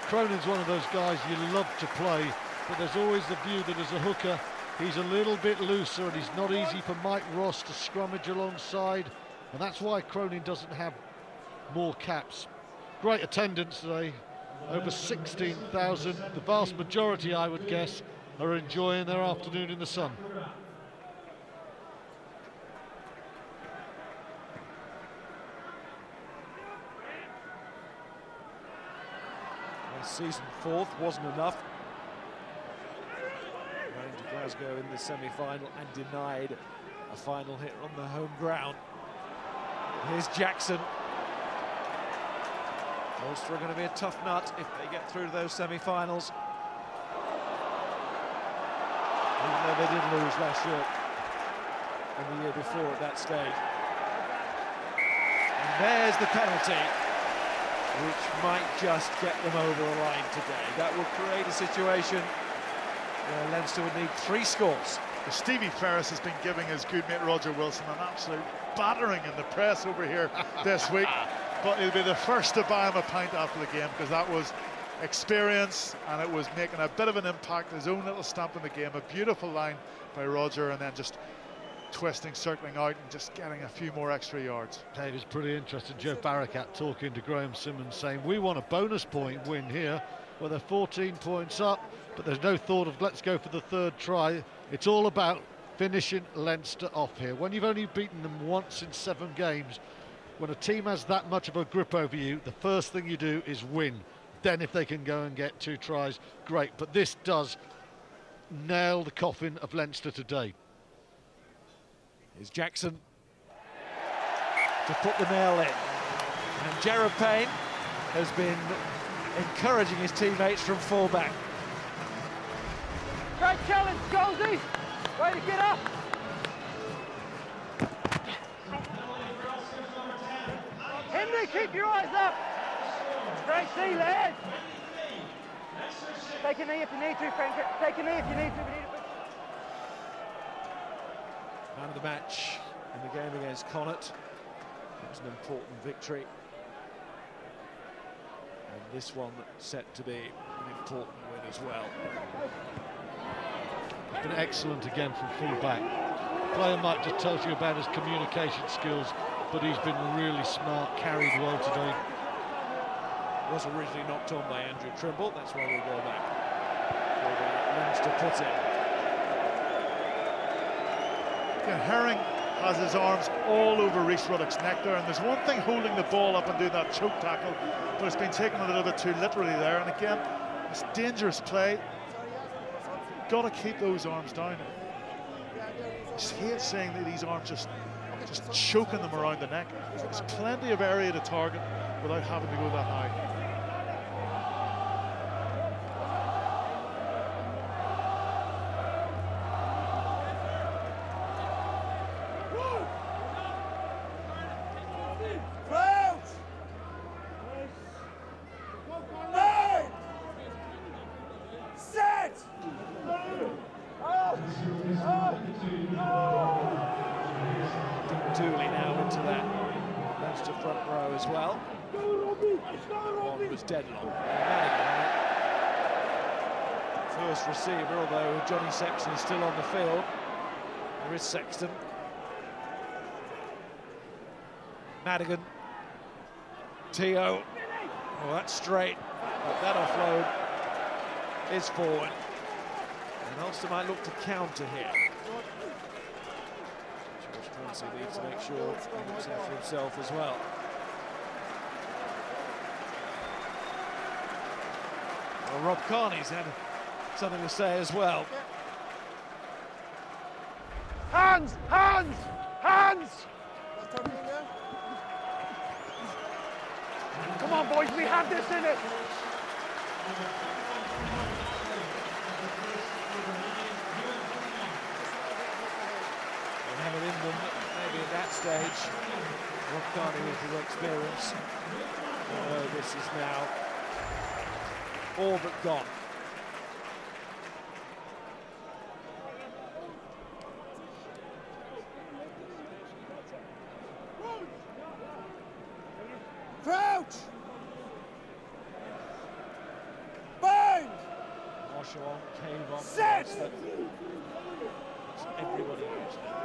Cronin's one of those guys you love to play, but there's always the view that as a hooker he's a little bit looser and he's not easy for Mike Ross to scrummage alongside, and that's why Cronin doesn't have more caps. Great attendance today, over 16,000. The vast majority, I would guess, are enjoying their afternoon in the sun. Season 4th wasn't enough. Going to Glasgow in the semi-final and denied a final hit on the home ground. Here's Jackson. Ulster are going to be a tough nut if they get through to those semi-finals. Even though they did lose last year and the year before at that stage. And there's the penalty, which might just get them over the line today. That will create a situation where Leinster would need 3 scores. Stevie Ferris has been giving his good mate Roger Wilson an absolute battering in the press over here this week, but he'll be the first to buy him a pint after the game, because that was experience and it was making a bit of an impact, his own little stamp in the game. A beautiful line by Roger, and then just twisting, circling out and just getting a few more extra yards. It was pretty interesting. Joe Barakat talking to Graham Simmons saying, we want a bonus point win here. Well, they're 14 points up, but there's no thought of let's go for the 3rd try. It's all about finishing Leinster off here. When you've only beaten them once in 7 games, when a team has that much of a grip over you, the first thing you do is win. Then if they can go and get 2 tries, great. But this does nail the coffin of Leinster today. Here's Jackson to put the nail in. And Gerard Payne has been encouraging his teammates from fullback. Great challenge, Goldie! Way to get up! Henry, keep your eyes up! Great see, lads! Take a knee if you need to, Frank. Take a knee if you need to. Man of the match in the game against Connacht. It was an important victory. And this one set to be an important win as well. It's been excellent again from full-back. Player might just tell you about his communication skills, but he's been really smart, carried well today. Was originally knocked on by Andrew Trimble, that's why we'll go back for the Leinster put in. Yeah, Herring has his arms all over Rhys Ruddock's neck there, and there's one thing holding the ball up and doing that choke tackle, but it's been taken a little bit too literally there, and again, it's dangerous play. Got to keep those arms down. I just hate seeing these arms just choking them around the neck. There's plenty of area to target without having to go that high. Dooley now into that Leinster front row as well. One was deadlocked. First receiver, although Johnny Sexton is still on the field. There is Sexton. Madigan. Teo. Oh, that's straight. But that offload is forward. And Ulster might look to counter here. He needs to make sure he looks out for himself as well. Well, Rob Kearney's had something to say as well. Hands! Hands! Hands! Come on, boys, we have this in it! They have it in them, maybe at that stage. Rob Kearney with the experience. Although this is now all but gone. Crouch! Bind! Marshall on, Cave on. Set! Everybody knows now.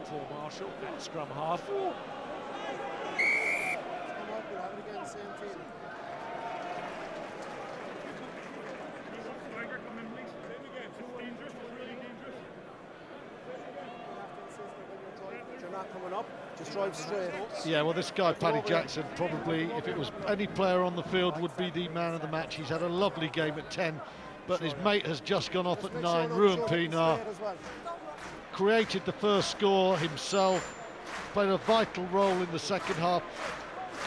For Marshall at scrum half. You're not coming up, just drive straight. Yeah, well, this guy, Paddy Jackson, probably, if it was any player on the field, would be the man of the match. He's had a lovely game at 10, but his mate has just gone off at 9. Ruan Pienaar created the first score himself, played a vital role in the second half.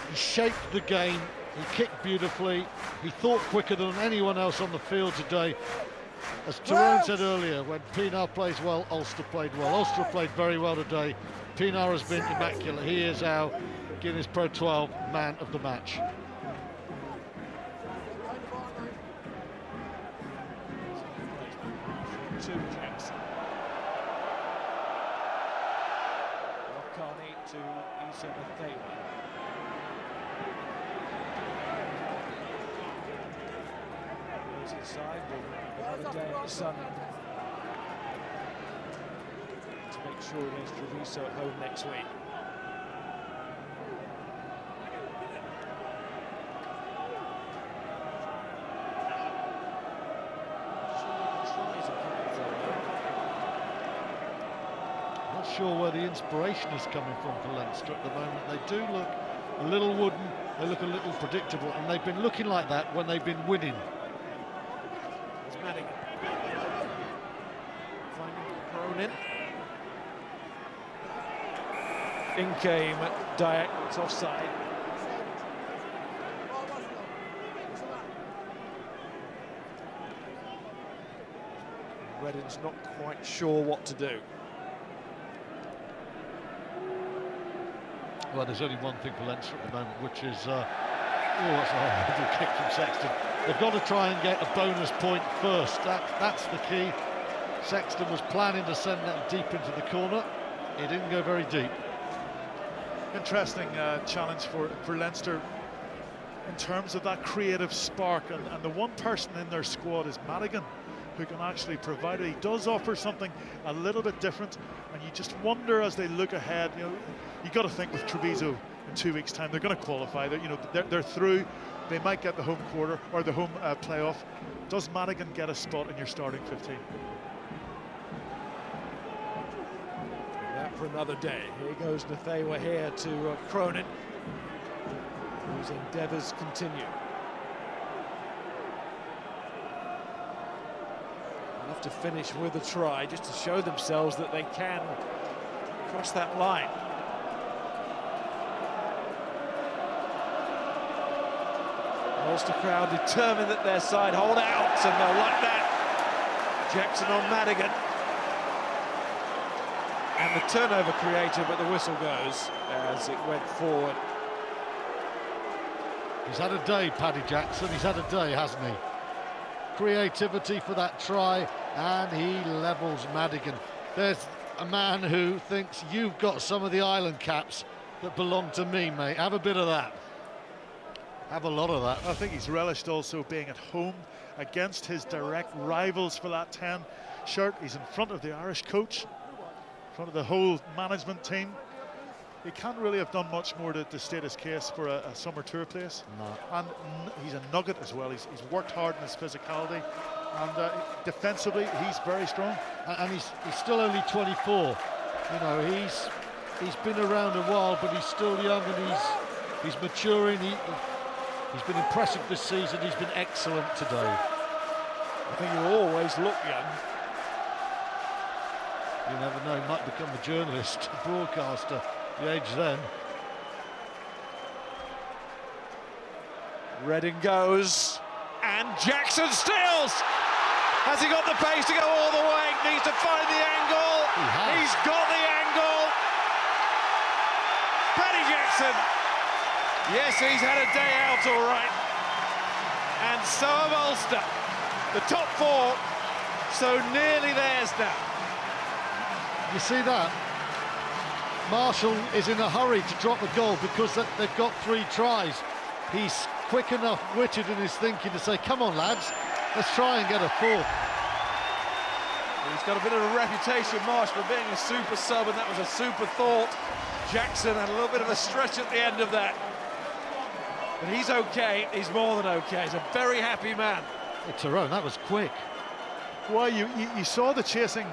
He shaped the game, he kicked beautifully, he thought quicker than anyone else on the field today. As Tyrone said earlier, when Pienaar plays well, Ulster played well. Ulster played very well today. Pienaar has been immaculate. He is our Guinness Pro 12 man of the match. To Jackson. Kearney to Isa Mathema. Goes inside with another day in the sun to make sure against Treviso at home next week. Not sure where the inspiration is coming from for Leinster at the moment. They do look a little wooden, they look a little predictable, and they've been looking like that when they've been winning. It's Madigan. Finding Cronin. In came Dyack, it's offside. Reddin's not quite sure what to do. Well, there's only one thing for Leinster at the moment, which is, oh, that's a horrible kick from Sexton. They've got to try and get a bonus point first. That's the key. Sexton was planning to send that deep into the corner. It didn't go very deep. Interesting challenge for Leinster in terms of that creative spark, and the one person in their squad is Madigan, who can actually provide it. He does offer something a little bit different, and you just wonder as they look ahead. You know, you got to think with Treviso in 2 weeks' time, they're going to qualify. They're through. They might get the home quarter or the home playoff. Does Madigan get a spot in your starting 15? for another day. Here goes Nathaniel here to Cronin, whose endeavours continue. Enough to finish with a try, just to show themselves that they can cross that line. Ulster crowd determined that their side hold out, and they'll like that. Jackson on Madigan. And the turnover created, but the whistle goes as it went forward. He's had a day, Paddy Jackson. He's had a day, hasn't he? Creativity for that try, and he levels Madigan. There's a man who thinks you've got some of the island caps that belong to me, mate. Have a bit of that. Have a lot of that. I think he's relished also being at home against his direct rivals for that 10 shirt. He's in front of the Irish coach, in front of the whole management team. He can't really have done much more to state his case for a summer tour place. No. And he's a nugget as well. He's worked hard in his physicality, and defensively he's very strong. And he's still only 24. You know, he's been around a while, but he's still young, and he's maturing. He's been impressive this season. He's been excellent today. I think he'll always look young. You never know, he might become a journalist, a broadcaster, the age then. Redding goes, and Jackson steals! Has he got the pace to go all the way? Needs to find the angle. He's got the angle. Paddy Jackson. Yes, he's had a day out all right. And so have Ulster. The top 4, so nearly theirs now. You see that? Marshall is in a hurry to drop the goal because they've got 3 tries. He's quick enough, witted in his thinking to say, come on lads, let's try and get a 4th. He's got a bit of a reputation, Marshall, for being a super sub, and that was a super thought. Jackson had a little bit of a stretch at the end of that. But he's okay, he's more than okay. He's a very happy man. Hey, Tyrone, that was quick. Well, you saw the chasing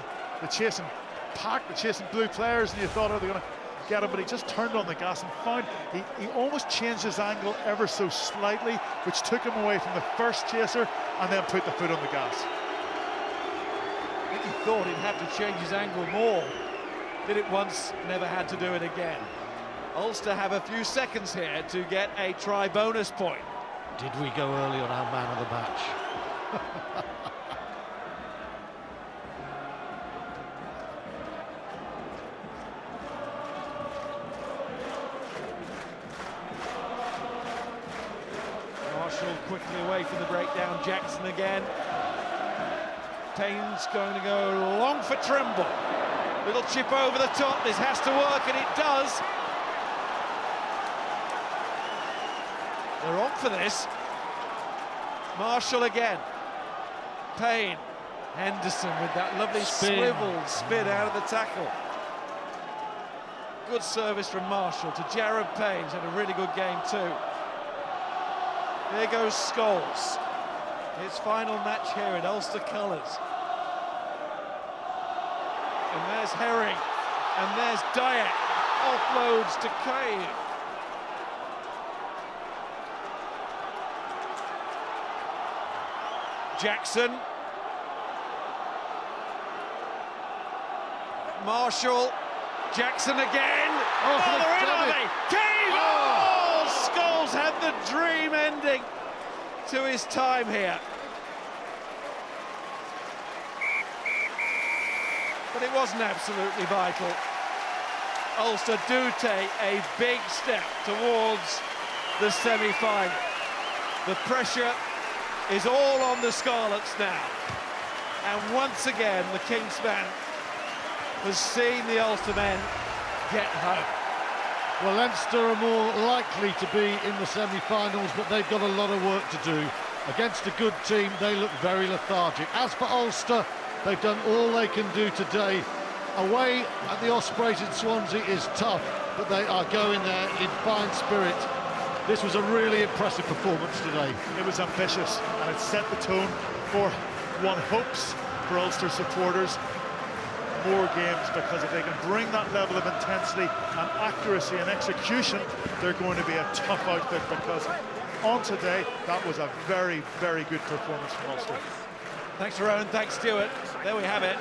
pack, the chasing blue players, and you thought, oh, they're going to get him, but he just turned on the gas and found he almost changed his angle ever so slightly, which took him away from the first chaser, and then put the foot on the gas. I think he thought he'd have to change his angle more. Did it once, never had to do it again. Ulster have a few seconds here to get a try bonus point. Did we go early on our man of the match? Marshall quickly away from the breakdown. Jackson again. Payne's going to go long for Trimble. Little chip over the top. This has to work, and it does. They're on for this. Marshall again. Payne. Henderson with that lovely swiveled spin out of the tackle. Good service from Marshall to Jared Payne. He's had a really good game too. There goes Scholes. His final match here in Ulster colours. And there's Herring. And there's Dyack. Offloads to Kane. Jackson. Marshall. Jackson again. Oh, they're in, are they? Kane! Oh, Scholes had the dream ending to his time here. But it wasn't absolutely vital. Ulster do take a big step towards the semi-final. The pressure is all on the Scarlets now. And once again, the Kingsman has seen the Ulster men get home. Well, Leinster are more likely to be in the semi-finals, but they've got a lot of work to do. Against a good team, they look very lethargic. As for Ulster, they've done all they can do today. Away at the Ospreys in Swansea is tough, but they are going there in fine spirit. This was a really impressive performance today. It was ambitious, and it set the tone for one hopes for Ulster supporters. more games, because if they can bring that level of intensity and accuracy and execution, they're going to be a tough outfit, because on today, that was a very, very good performance from Ulster. Thanks, Tyrone. Thanks, Stuart. There we have it.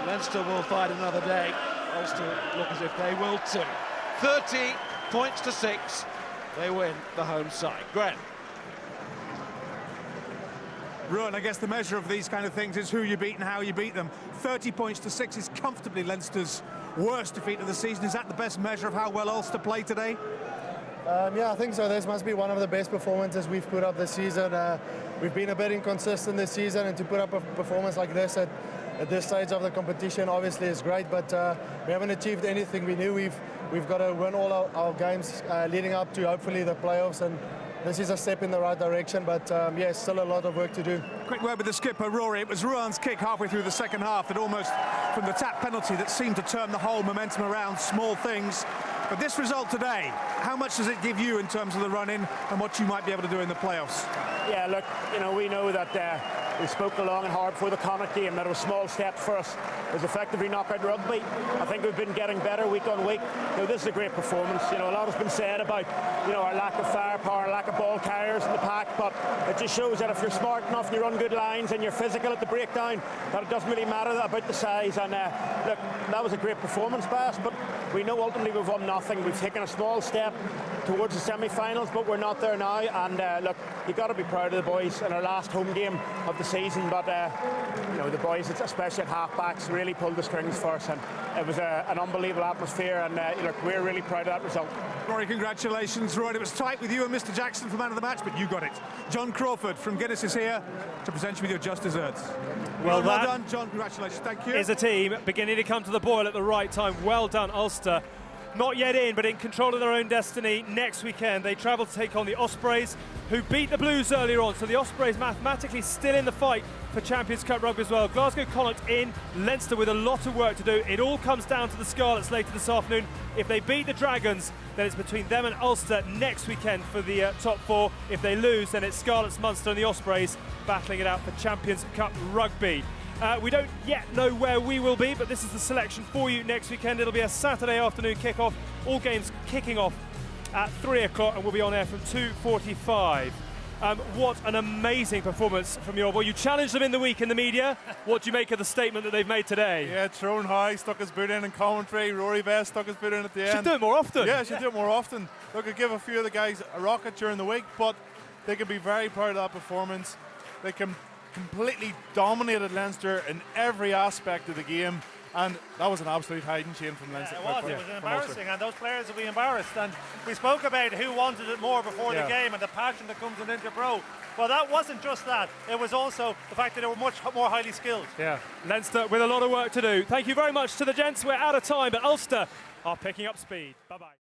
Leinster will fight another day. Ulster look as if they will too. 30 points to 6. They win the home side. Graham. Rowan, I guess the measure of these kind of things is who you beat and how you beat them. 30 points to 6 is comfortably Leinster's worst defeat of the season. Is that the best measure of how well Ulster played today? Yeah, I think so. This must be one of the best performances we've put up this season. We've been a bit inconsistent this season, and to put up a performance like this at this stage of the competition obviously is great, but we haven't achieved anything. We knew we've got to win all our games leading up to hopefully the playoffs, and this is a step in the right direction, but yeah, still a lot of work to do. Quick word with the skipper, Rory. It was Ruan's kick halfway through the second half that almost, from the tap penalty, that seemed to turn the whole momentum around. Small things. But this result today, how much does it give you in terms of the run-in and what you might be able to do in the playoffs? Yeah, look, you know, we know that we spoke long and hard before the Connacht game that it was small steps for us. It was effectively knockout rugby. I think we've been getting better week on week. You know, this is a great performance. You know, a lot has been said about, you know, our lack of firepower, lack of ball carriers in the pack, but it just shows that if you're smart enough and you run good lines and you're physical at the breakdown, that it doesn't really matter about the size. And look, that was a great performance by us, but we know ultimately we've won nothing. We've taken a small step towards the semi-finals, but we're not there now. And look, you've got to be proud of the boys in our last home game of the season. But you know, the boys, especially at half-backs, really pulled the strings for us, and it was an unbelievable atmosphere. And look, we're really proud of that result. Rory, congratulations. Rory, it was tight with you and Mr. Jackson for man of the match, but you got it. John Crawford from Guinness is here to present you with your just desserts. Well done, John. Congratulations. Thank you. Is a team beginning to come to the boil at the right time. Well done, Ulster. Not yet in, but in control of their own destiny. Next weekend, they travel to take on the Ospreys, who beat the Blues earlier on. So the Ospreys mathematically still in the fight for Champions Cup rugby as well. Glasgow Connacht in, Leinster with a lot of work to do. It all comes down to the Scarlets later this afternoon. If they beat the Dragons, then it's between them and Ulster next weekend for the top 4. If they lose, then it's Scarlets, Munster and the Ospreys battling it out for Champions Cup rugby. We don't yet know where we will be, but this is the selection for you next weekend. It'll be a Saturday afternoon kick-off. All games kicking off at 3 o'clock, and we'll be on air from 2:45. What an amazing performance from your boy. You challenged them in the week in the media. What do you make of the statement that they've made today? Yeah, Tyrone High stuck his boot in commentary. Rory Best stuck his boot in at the end. Should do it more often. Yeah, should do it more often. Look, could give a few of the guys a rocket during the week, but they could be very proud of that performance. They completely dominated Leinster in every aspect of the game, and that was an absolute hiding chain from Leinster. Yeah, it was embarrassing, and those players will be embarrassed. And we spoke about who wanted it more before the game and the passion that comes in Interpro. Well, that wasn't just that. It was also the fact that they were much more highly skilled. Yeah, Leinster with a lot of work to do. Thank you very much to the gents. We're out of time, but Ulster are picking up speed. Bye-bye.